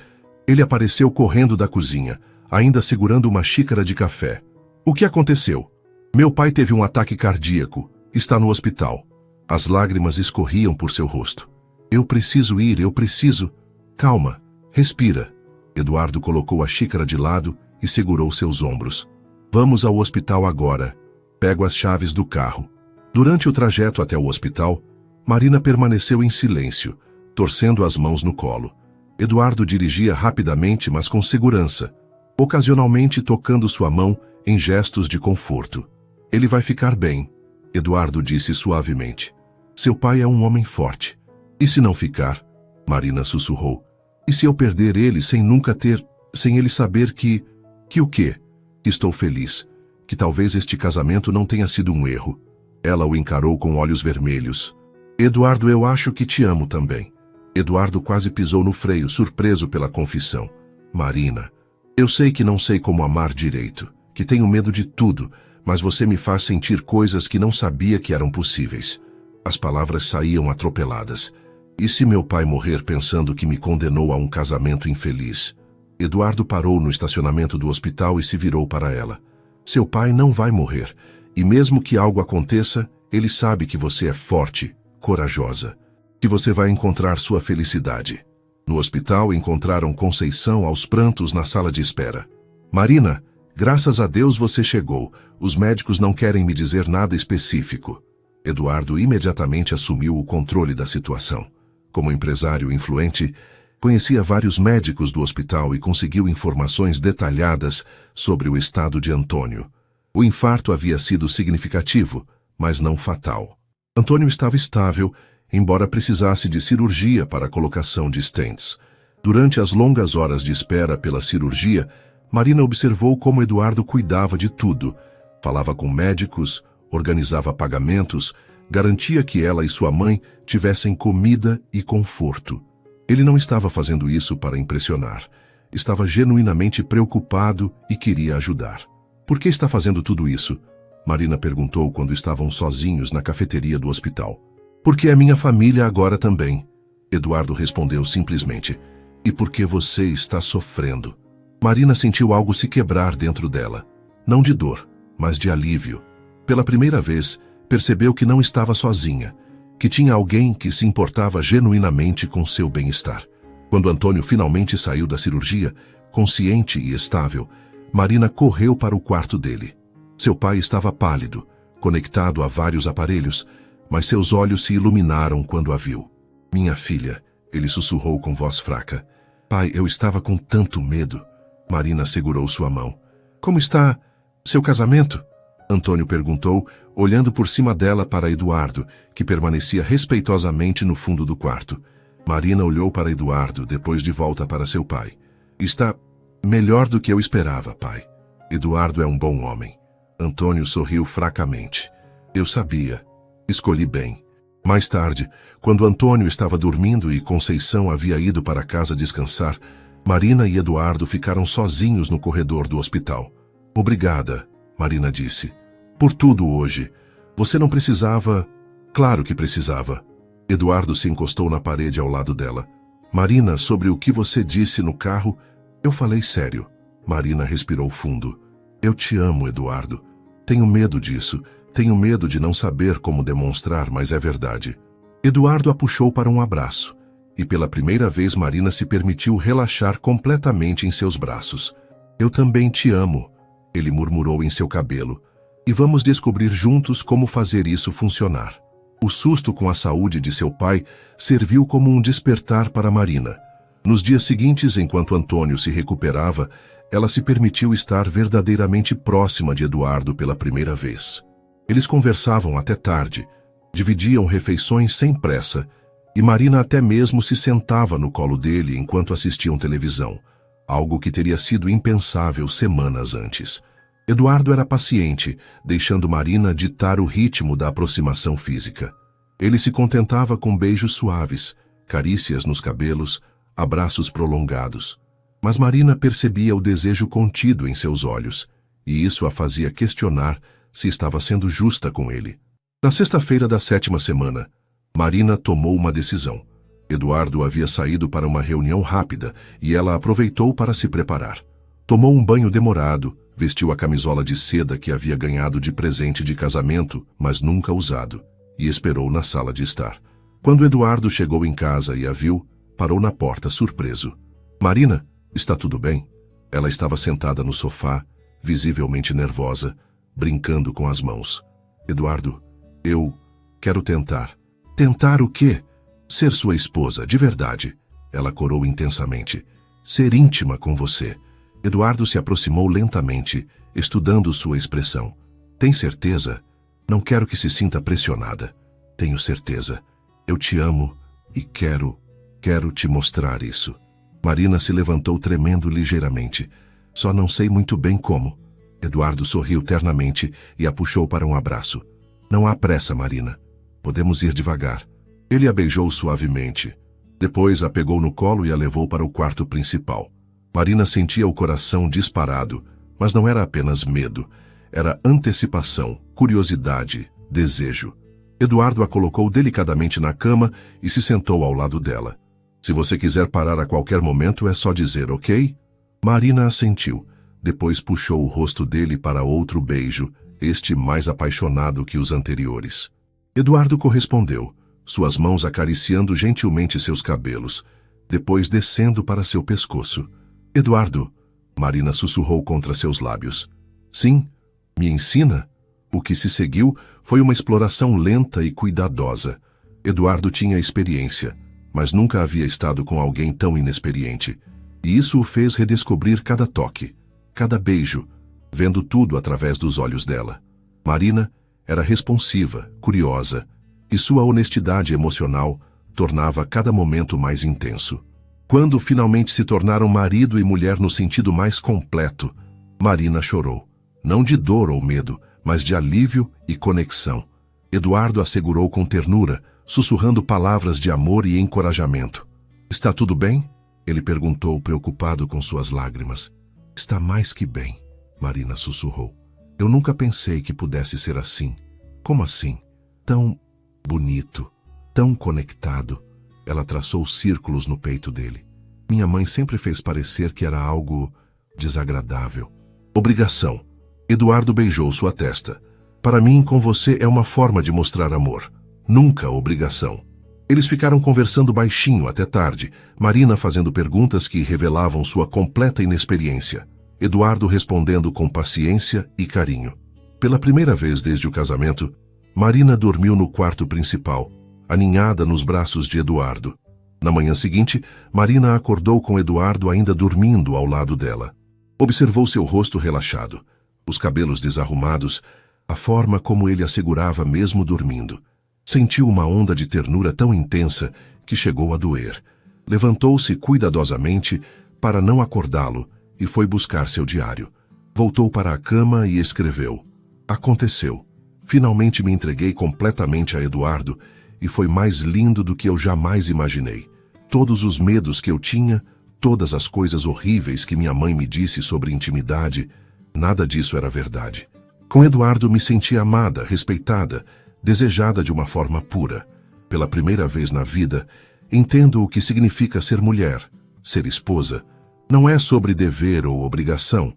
Ele apareceu correndo da cozinha, ainda segurando uma xícara de café. O que aconteceu? Meu pai teve um ataque cardíaco. Está no hospital. As lágrimas escorriam por seu rosto. Eu preciso ir, eu preciso. Calma, respira. Eduardo colocou a xícara de lado e segurou seus ombros. Vamos ao hospital agora. Pego as chaves do carro. Durante o trajeto até o hospital, Marina permaneceu em silêncio, torcendo as mãos no colo. Eduardo dirigia rapidamente, mas com segurança, ocasionalmente tocando sua mão em gestos de conforto. Ele vai ficar bem, Eduardo disse suavemente. Seu pai é um homem forte. E se não ficar? Marina sussurrou. E se eu perder ele sem ele saber que o quê? Que estou feliz, que talvez este casamento não tenha sido um erro. Ela o encarou com olhos vermelhos. Eduardo, eu acho que te amo também. Eduardo quase pisou no freio, surpreso pela confissão. Marina, eu sei que não sei como amar direito, que tenho medo de tudo, mas você me faz sentir coisas que não sabia que eram possíveis. As palavras saíam atropeladas. E se meu pai morrer pensando que me condenou a um casamento infeliz? Eduardo parou no estacionamento do hospital e se virou para ela. Seu pai não vai morrer, e mesmo que algo aconteça, ele sabe que você é forte, corajosa, que você vai encontrar sua felicidade. No hospital encontraram Conceição aos prantos na sala de espera. Marina, graças a Deus você chegou. Os médicos não querem me dizer nada específico. Eduardo imediatamente assumiu o controle da situação. Como empresário influente, conhecia vários médicos do hospital e conseguiu informações detalhadas sobre o estado de Antônio. O infarto havia sido significativo, mas não fatal. Antônio estava estável, embora precisasse de cirurgia para a colocação de stents. Durante as longas horas de espera pela cirurgia, Marina observou como Eduardo cuidava de tudo. Falava com médicos, organizava pagamentos, garantia que ela e sua mãe tivessem comida e conforto. Ele não estava fazendo isso para impressionar. Estava genuinamente preocupado e queria ajudar. Por que está fazendo tudo isso? Marina perguntou quando estavam sozinhos na cafeteria do hospital. Porque é minha família agora também. Eduardo respondeu simplesmente. E porque você está sofrendo. Marina sentiu algo se quebrar dentro dela. Não de dor, mas de alívio. Pela primeira vez, percebeu que não estava sozinha, que tinha alguém que se importava genuinamente com seu bem-estar. Quando Antônio finalmente saiu da cirurgia, consciente e estável, Marina correu para o quarto dele. Seu pai estava pálido, conectado a vários aparelhos, mas seus olhos se iluminaram quando a viu. Minha filha, ele sussurrou com voz fraca. Pai, eu estava com tanto medo. Marina segurou sua mão. Como está seu casamento? Antônio perguntou, olhando por cima dela para Eduardo, que permanecia respeitosamente no fundo do quarto. Marina olhou para Eduardo, depois de volta para seu pai. Está melhor do que eu esperava, pai. Eduardo é um bom homem. Antônio sorriu fracamente. Eu sabia. Escolhi bem. Mais tarde, quando Antônio estava dormindo e Conceição havia ido para casa descansar, Marina e Eduardo ficaram sozinhos no corredor do hospital. Obrigada, Marina disse. Por tudo hoje. Você não precisava... Claro que precisava. Eduardo se encostou na parede ao lado dela. Marina, sobre o que você disse no carro, eu falei sério. Marina respirou fundo. Eu te amo, Eduardo. Tenho medo disso. Tenho medo de não saber como demonstrar, mas é verdade. Eduardo a puxou para um abraço. E pela primeira vez Marina se permitiu relaxar completamente em seus braços. Eu também te amo. Ele murmurou em seu cabelo. E vamos descobrir juntos como fazer isso funcionar. O susto com a saúde de seu pai serviu como um despertar para Marina. Nos dias seguintes, enquanto Antônio se recuperava, ela se permitiu estar verdadeiramente próxima de Eduardo pela primeira vez. Eles conversavam até tarde, dividiam refeições sem pressa, e Marina até mesmo se sentava no colo dele enquanto assistiam televisão, algo que teria sido impensável semanas antes. Eduardo era paciente, deixando Marina ditar o ritmo da aproximação física. Ele se contentava com beijos suaves, carícias nos cabelos, abraços prolongados. Mas Marina percebia o desejo contido em seus olhos, e isso a fazia questionar se estava sendo justa com ele. Na sexta-feira da 7ª semana, Marina tomou uma decisão. Eduardo havia saído para uma reunião rápida e ela aproveitou para se preparar. Tomou um banho demorado, vestiu a camisola de seda que havia ganhado de presente de casamento, mas nunca usado, e esperou na sala de estar. Quando Eduardo chegou em casa e a viu, parou na porta surpreso. Marina, está tudo bem? Ela estava sentada no sofá, visivelmente nervosa, brincando com as mãos. Eduardo, eu quero tentar. Tentar o quê? Ser sua esposa, de verdade. Ela corou intensamente. Ser íntima com você. Eduardo se aproximou lentamente, estudando sua expressão. Tem certeza? Não quero que se sinta pressionada. Tenho certeza. Eu te amo e quero te mostrar isso. Marina se levantou tremendo ligeiramente. Só não sei muito bem como. Eduardo sorriu ternamente e a puxou para um abraço. Não há pressa, Marina. Podemos ir devagar. Ele a beijou suavemente. Depois a pegou no colo e a levou para o quarto principal. Marina sentia o coração disparado, mas não era apenas medo. Era antecipação, curiosidade, desejo. Eduardo a colocou delicadamente na cama e se sentou ao lado dela. Se você quiser parar a qualquer momento, é só dizer, ok? Marina assentiu. Depois puxou o rosto dele para outro beijo, este mais apaixonado que os anteriores. Eduardo correspondeu, suas mãos acariciando gentilmente seus cabelos, depois descendo para seu pescoço. Eduardo, Marina sussurrou contra seus lábios. Sim, me ensina? O que se seguiu foi uma exploração lenta e cuidadosa. Eduardo tinha experiência, mas nunca havia estado com alguém tão inexperiente. E isso o fez redescobrir cada toque, cada beijo, vendo tudo através dos olhos dela. Marina era responsiva, curiosa, e sua honestidade emocional tornava cada momento mais intenso. Quando finalmente se tornaram marido e mulher no sentido mais completo, Marina chorou. Não de dor ou medo, mas de alívio e conexão. Eduardo a segurou com ternura, sussurrando palavras de amor e encorajamento. Está tudo bem? Ele perguntou, preocupado com suas lágrimas. Está mais que bem, Marina sussurrou. Eu nunca pensei que pudesse ser assim. Como assim? Tão bonito, tão conectado. Ela traçou círculos no peito dele. Minha mãe sempre fez parecer que era algo desagradável. Obrigação. Eduardo beijou sua testa. Para mim, com você é uma forma de mostrar amor. Nunca obrigação. Eles ficaram conversando baixinho até tarde, Marina fazendo perguntas que revelavam sua completa inexperiência. Eduardo respondendo com paciência e carinho. Pela primeira vez desde o casamento, Marina dormiu no quarto principal, aninhada nos braços de Eduardo. Na manhã seguinte, Marina acordou com Eduardo ainda dormindo ao lado dela. Observou seu rosto relaxado, os cabelos desarrumados, a forma como ele a segurava mesmo dormindo. Sentiu uma onda de ternura tão intensa que chegou a doer. Levantou-se cuidadosamente para não acordá-lo e foi buscar seu diário. Voltou para a cama e escreveu. Aconteceu. Finalmente me entreguei completamente a Eduardo e foi mais lindo do que eu jamais imaginei. Todos os medos que eu tinha, todas as coisas horríveis que minha mãe me disse sobre intimidade, nada disso era verdade. Com Eduardo me senti amada, respeitada, desejada de uma forma pura. Pela primeira vez na vida, entendo o que significa ser mulher, ser esposa. Não é sobre dever ou obrigação,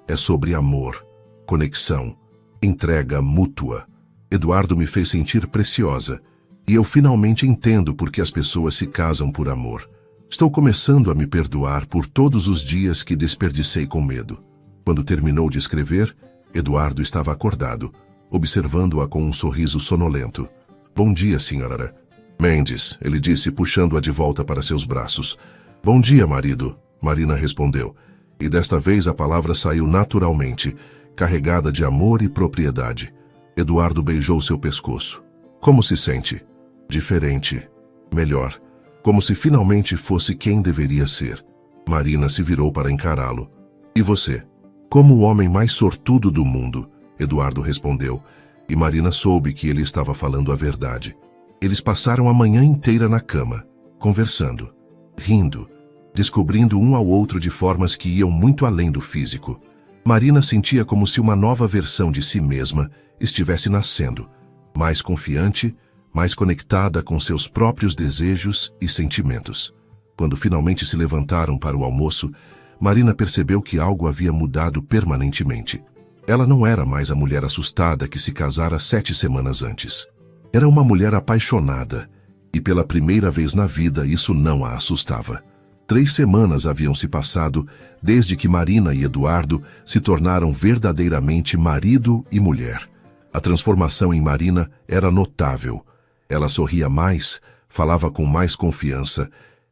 é sobre amor, conexão, entrega mútua. Eduardo me fez sentir preciosa, e eu finalmente entendo por que as pessoas se casam por amor. Estou começando a me perdoar por todos os dias que desperdicei com medo. Quando terminou de escrever, Eduardo estava acordado, observando-a com um sorriso sonolento. Bom dia, senhora Mendes, ele disse, puxando-a de volta para seus braços. Bom dia, marido, Marina respondeu, e desta vez a palavra saiu naturalmente, carregada de amor e propriedade. Eduardo beijou seu pescoço. Como se sente? Diferente. Melhor. Como se finalmente fosse quem deveria ser. Marina se virou para encará-lo. E você? Como o homem mais sortudo do mundo, Eduardo respondeu, e Marina soube que ele estava falando a verdade. Eles passaram a manhã inteira na cama, conversando, rindo, descobrindo um ao outro de formas que iam muito além do físico. Marina sentia como se uma nova versão de si mesma estivesse nascendo, mais confiante, mais conectada com seus próprios desejos e sentimentos. Quando finalmente se levantaram para o almoço, Marina percebeu que algo havia mudado permanentemente. Ela não era mais a mulher assustada que se casara 7 semanas antes. Era uma mulher apaixonada, e pela primeira vez na vida isso não a assustava. 3 semanas haviam se passado desde que Marina e Eduardo se tornaram verdadeiramente marido e mulher. A transformação em Marina era notável. Ela sorria mais, falava com mais confiança,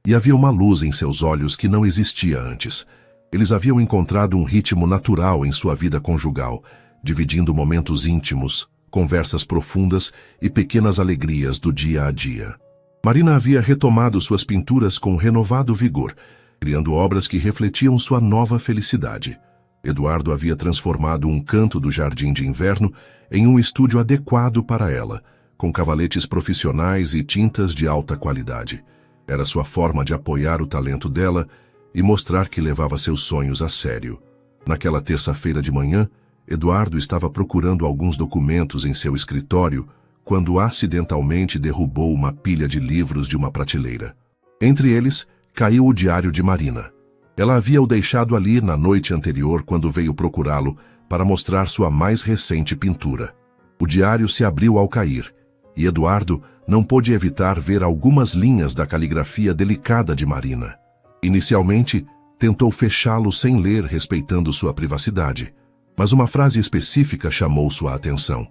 e havia uma luz em seus olhos que não existia antes. Eles haviam encontrado um ritmo natural em sua vida conjugal, dividindo momentos íntimos, conversas profundas e pequenas alegrias do dia a dia. Marina havia retomado suas pinturas com renovado vigor, criando obras que refletiam sua nova felicidade. Eduardo havia transformado um canto do jardim de inverno em um estúdio adequado para ela, com cavaletes profissionais e tintas de alta qualidade. Era sua forma de apoiar o talento dela e mostrar que levava seus sonhos a sério. Naquela terça-feira de manhã, Eduardo estava procurando alguns documentos em seu escritório quando acidentalmente derrubou uma pilha de livros de uma prateleira. Entre eles, caiu o diário de Marina. Ela havia o deixado ali na noite anterior quando veio procurá-lo para mostrar sua mais recente pintura. O diário se abriu ao cair, e Eduardo não pôde evitar ver algumas linhas da caligrafia delicada de Marina. Inicialmente, tentou fechá-lo sem ler, respeitando sua privacidade. Mas uma frase específica chamou sua atenção.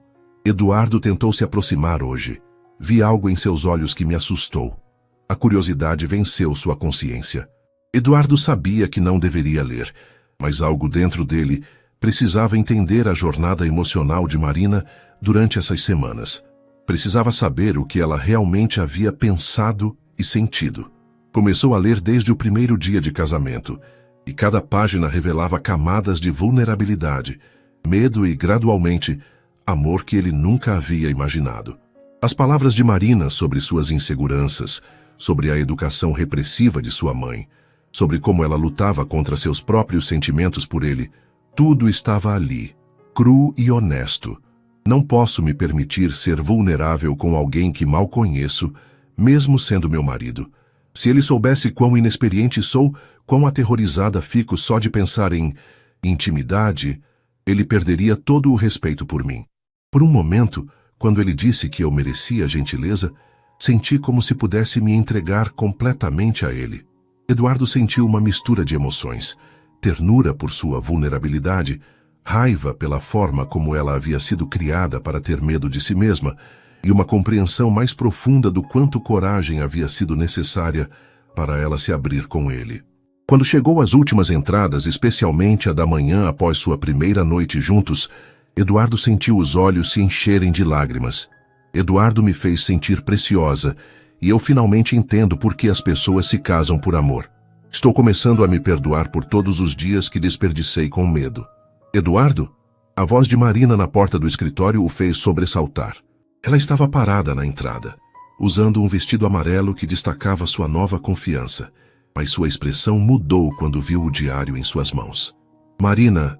Eduardo tentou se aproximar hoje. Vi algo em seus olhos que me assustou. A curiosidade venceu sua consciência. Eduardo sabia que não deveria ler, mas algo dentro dele precisava entender a jornada emocional de Marina durante essas semanas. Precisava saber o que ela realmente havia pensado e sentido. Começou a ler desde o primeiro dia de casamento, e cada página revelava camadas de vulnerabilidade, medo e, gradualmente, amor que ele nunca havia imaginado. As palavras de Marina sobre suas inseguranças, sobre a educação repressiva de sua mãe, sobre como ela lutava contra seus próprios sentimentos por ele, tudo estava ali, cru e honesto. Não posso me permitir ser vulnerável com alguém que mal conheço, mesmo sendo meu marido. Se ele soubesse quão inexperiente sou, quão aterrorizada fico só de pensar em intimidade, ele perderia todo o respeito por mim. Por um momento, quando ele disse que eu merecia gentileza, senti como se pudesse me entregar completamente a ele. Eduardo sentiu uma mistura de emoções, ternura por sua vulnerabilidade, raiva pela forma como ela havia sido criada para ter medo de si mesma, e uma compreensão mais profunda do quanto coragem havia sido necessária para ela se abrir com ele. Quando chegou às últimas entradas, especialmente a da manhã após sua primeira noite juntos, Eduardo sentiu os olhos se encherem de lágrimas. Eduardo me fez sentir preciosa, e eu finalmente entendo por que as pessoas se casam por amor. Estou começando a me perdoar por todos os dias que desperdicei com medo. Eduardo? A voz de Marina na porta do escritório o fez sobressaltar. Ela estava parada na entrada, usando um vestido amarelo que destacava sua nova confiança, mas sua expressão mudou quando viu o diário em suas mãos. Marina,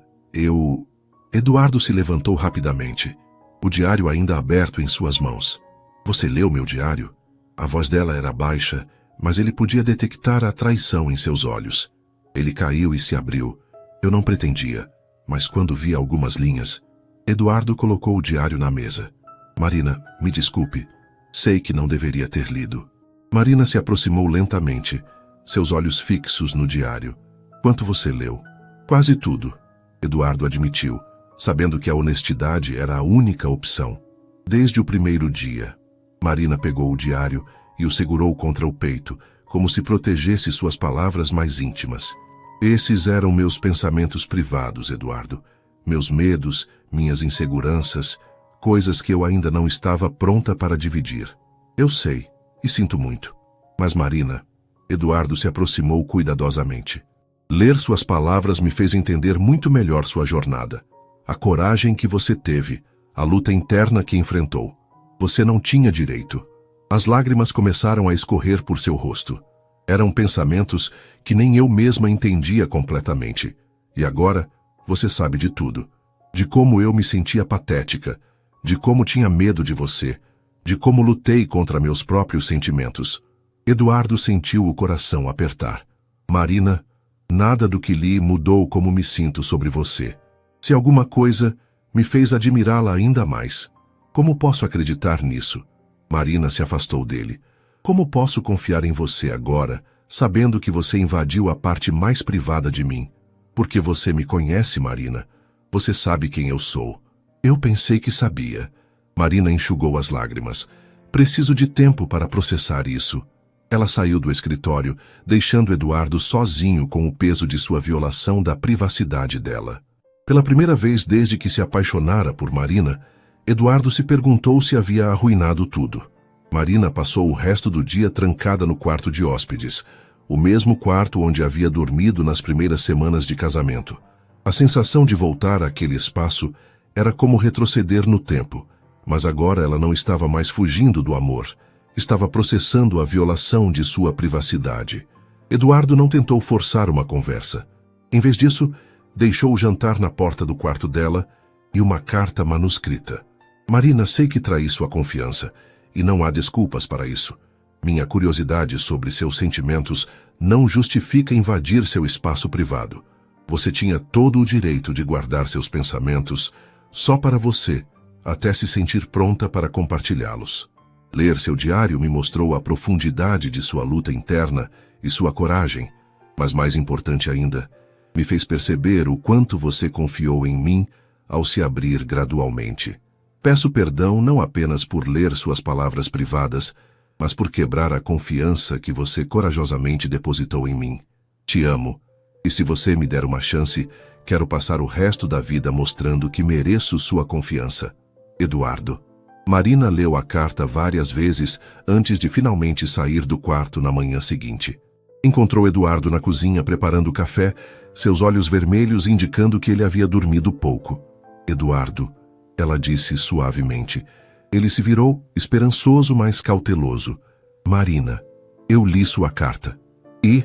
Eduardo se levantou rapidamente, o diário ainda aberto em suas mãos. Você leu meu diário? A voz dela era baixa, mas ele podia detectar a traição em seus olhos. Ele caiu e se abriu. Eu não pretendia, mas quando vi algumas linhas, Eduardo colocou o diário na mesa. Marina, me desculpe. Sei que não deveria ter lido. Marina se aproximou lentamente, seus olhos fixos no diário. Quanto você leu? Quase tudo, Eduardo admitiu, sabendo que a honestidade era a única opção. Desde o primeiro dia. Marina pegou o diário e o segurou contra o peito, como se protegesse suas palavras mais íntimas. Esses eram meus pensamentos privados, Eduardo. Meus medos, minhas inseguranças, coisas que eu ainda não estava pronta para dividir. Eu sei, e sinto muito. Mas Marina, Eduardo se aproximou cuidadosamente. Ler suas palavras me fez entender muito melhor sua jornada. A coragem que você teve, a luta interna que enfrentou. Você não tinha direito. As lágrimas começaram a escorrer por seu rosto. Eram pensamentos que nem eu mesma entendia completamente. E agora, você sabe de tudo. De como eu me sentia patética, de como tinha medo de você, de como lutei contra meus próprios sentimentos. Eduardo sentiu o coração apertar. Marina, nada do que li mudou como me sinto sobre você. Se alguma coisa, me fez admirá-la ainda mais. Como posso acreditar nisso? Marina se afastou dele. Como posso confiar em você agora, sabendo que você invadiu a parte mais privada de mim. Porque você me conhece, Marina. Você sabe quem eu sou. Eu pensei que sabia. Marina enxugou as lágrimas. Preciso de tempo para processar isso. Ela saiu do escritório, deixando Eduardo sozinho com o peso de sua violação da privacidade dela. Pela primeira vez desde que se apaixonara por Marina, Eduardo se perguntou se havia arruinado tudo. Marina passou o resto do dia trancada no quarto de hóspedes, o mesmo quarto onde havia dormido nas primeiras semanas de casamento. A sensação de voltar àquele espaço era como retroceder no tempo, mas agora ela não estava mais fugindo do amor, estava processando a violação de sua privacidade. Eduardo não tentou forçar uma conversa. Em vez disso, deixou o jantar na porta do quarto dela e uma carta manuscrita. Marina, sei que traí sua confiança, e não há desculpas para isso. Minha curiosidade sobre seus sentimentos não justifica invadir seu espaço privado. Você tinha todo o direito de guardar seus pensamentos só para você, até se sentir pronta para compartilhá-los. Ler seu diário me mostrou a profundidade de sua luta interna e sua coragem, mas mais importante ainda, me fez perceber o quanto você confiou em mim ao se abrir gradualmente. Peço perdão não apenas por ler suas palavras privadas, mas por quebrar a confiança que você corajosamente depositou em mim. Te amo, e se você me der uma chance, quero passar o resto da vida mostrando que mereço sua confiança. Eduardo. Marina leu a carta várias vezes antes de finalmente sair do quarto na manhã seguinte. Encontrou Eduardo na cozinha preparando café, seus olhos vermelhos indicando que ele havia dormido pouco. Eduardo, ela disse suavemente. Ele se virou, esperançoso, mas cauteloso. Marina, eu li sua carta. E?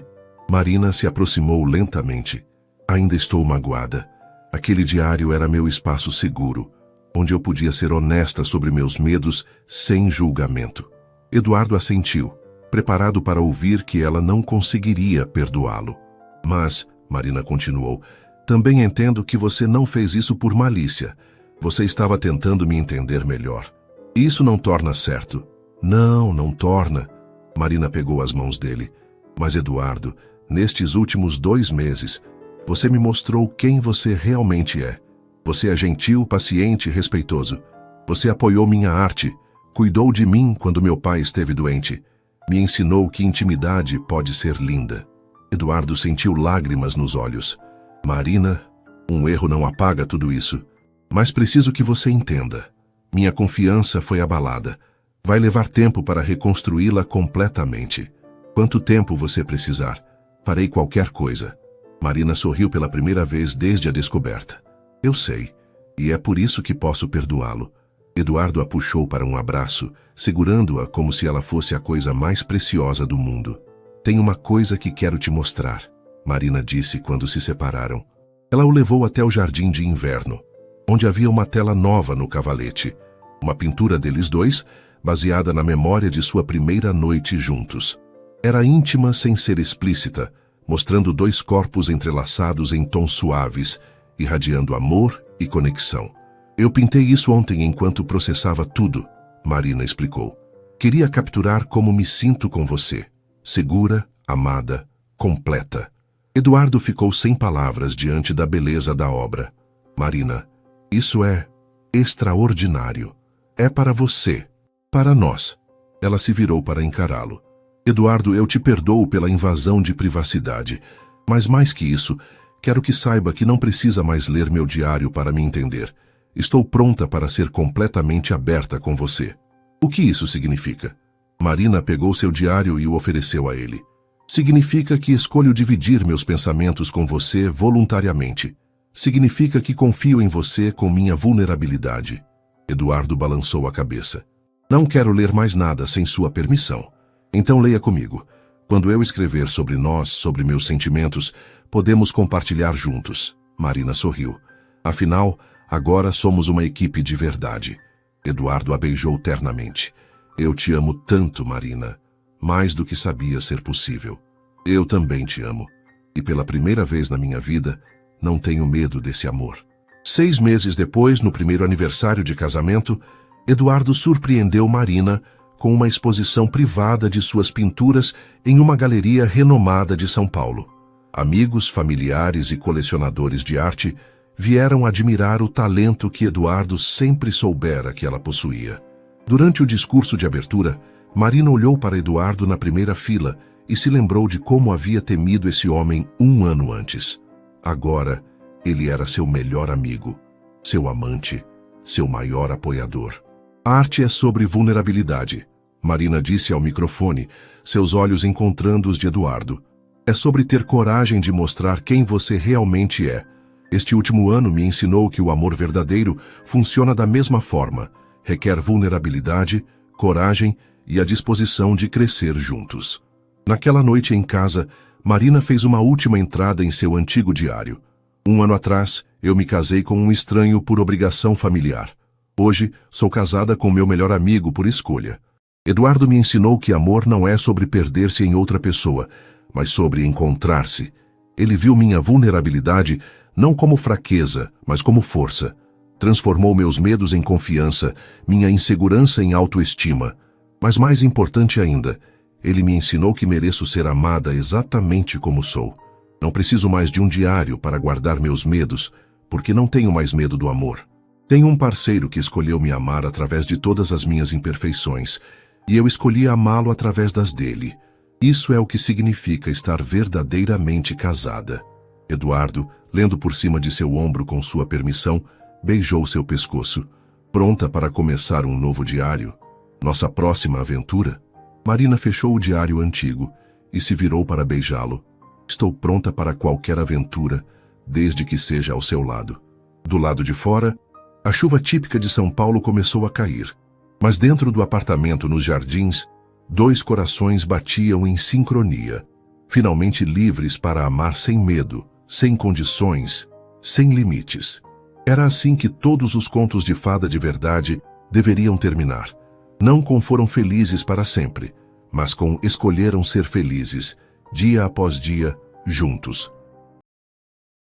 Marina se aproximou lentamente. Ainda estou magoada. Aquele diário era meu espaço seguro, onde eu podia ser honesta sobre meus medos sem julgamento. Eduardo assentiu, preparado para ouvir que ela não conseguiria perdoá-lo. Mas, Marina continuou, também entendo que você não fez isso por malícia. Você estava tentando me entender melhor. Isso não torna certo. Não torna. Marina pegou as mãos dele. Mas, Eduardo, nestes últimos 2 meses, você me mostrou quem você realmente é. Você é gentil, paciente e respeitoso. Você apoiou minha arte, cuidou de mim quando meu pai esteve doente. Me ensinou que intimidade pode ser linda. Eduardo sentiu lágrimas nos olhos. Marina, um erro não apaga tudo isso. Mas preciso que você entenda. Minha confiança foi abalada. Vai levar tempo para reconstruí-la completamente. Quanto tempo você precisar? Farei qualquer coisa. Marina sorriu pela primeira vez desde a descoberta. Eu sei, e é por isso que posso perdoá-lo. Eduardo a puxou para um abraço, segurando-a como se ela fosse a coisa mais preciosa do mundo. Tem uma coisa que quero te mostrar, Marina disse quando se separaram. Ela o levou até o jardim de inverno, onde havia uma tela nova no cavalete, uma pintura deles dois, baseada na memória de sua primeira noite juntos. Era íntima sem ser explícita, mostrando 2 corpos entrelaçados em tons suaves, irradiando amor e conexão. Eu pintei isso ontem enquanto processava tudo, Marina explicou. Queria capturar como me sinto com você, segura, amada, completa. Eduardo ficou sem palavras diante da beleza da obra. Marina, isso é extraordinário. É para você, para nós. Ela se virou para encará-lo. Eduardo, eu te perdoo pela invasão de privacidade, mas mais que isso, quero que saiba que não precisa mais ler meu diário para me entender. Estou pronta para ser completamente aberta com você. O que isso significa? Marina pegou seu diário e o ofereceu a ele. Significa que escolho dividir meus pensamentos com você voluntariamente. Significa que confio em você com minha vulnerabilidade. Eduardo balançou a cabeça. Não quero ler mais nada sem sua permissão. Então leia comigo. Quando eu escrever sobre nós, sobre meus sentimentos, podemos compartilhar juntos. Marina sorriu. Afinal, agora somos uma equipe de verdade. Eduardo a beijou ternamente. Eu te amo tanto, Marina. Mais do que sabia ser possível. Eu também te amo. E pela primeira vez na minha vida, não tenho medo desse amor. 6 meses depois, no primeiro aniversário de casamento, Eduardo surpreendeu Marina com uma exposição privada de suas pinturas em uma galeria renomada de São Paulo. Amigos, familiares e colecionadores de arte vieram admirar o talento que Eduardo sempre soubera que ela possuía. Durante o discurso de abertura, Marina olhou para Eduardo na primeira fila e se lembrou de como havia temido esse homem 1 ano antes. Agora, ele era seu melhor amigo, seu amante, seu maior apoiador. A arte é sobre vulnerabilidade, Marina disse ao microfone, seus olhos encontrando os de Eduardo. É sobre ter coragem de mostrar quem você realmente é. Este último ano me ensinou que o amor verdadeiro funciona da mesma forma. Requer vulnerabilidade, coragem e a disposição de crescer juntos. Naquela noite em casa, Marina fez uma última entrada em seu antigo diário. 1 ano atrás, eu me casei com um estranho por obrigação familiar. Hoje, sou casada com meu melhor amigo por escolha. Eduardo me ensinou que amor não é sobre perder-se em outra pessoa, mas sobre encontrar-se. Ele viu minha vulnerabilidade não como fraqueza, mas como força. Transformou meus medos em confiança, minha insegurança em autoestima. Mas mais importante ainda, ele me ensinou que mereço ser amada exatamente como sou. Não preciso mais de um diário para guardar meus medos, porque não tenho mais medo do amor. Tenho um parceiro que escolheu me amar através de todas as minhas imperfeições, e eu escolhi amá-lo através das dele. Isso é o que significa estar verdadeiramente casada. Eduardo, lendo por cima de seu ombro com sua permissão, beijou seu pescoço. Pronta para começar um novo diário? Nossa próxima aventura? Marina fechou o diário antigo e se virou para beijá-lo. Estou pronta para qualquer aventura, desde que seja ao seu lado. Do lado de fora, a chuva típica de São Paulo começou a cair. Mas dentro do apartamento nos jardins, 2 corações batiam em sincronia, finalmente livres para amar sem medo, sem condições, sem limites. Era assim que todos os contos de fada de verdade deveriam terminar. Não com foram felizes para sempre, mas com escolheram ser felizes, dia após dia, juntos.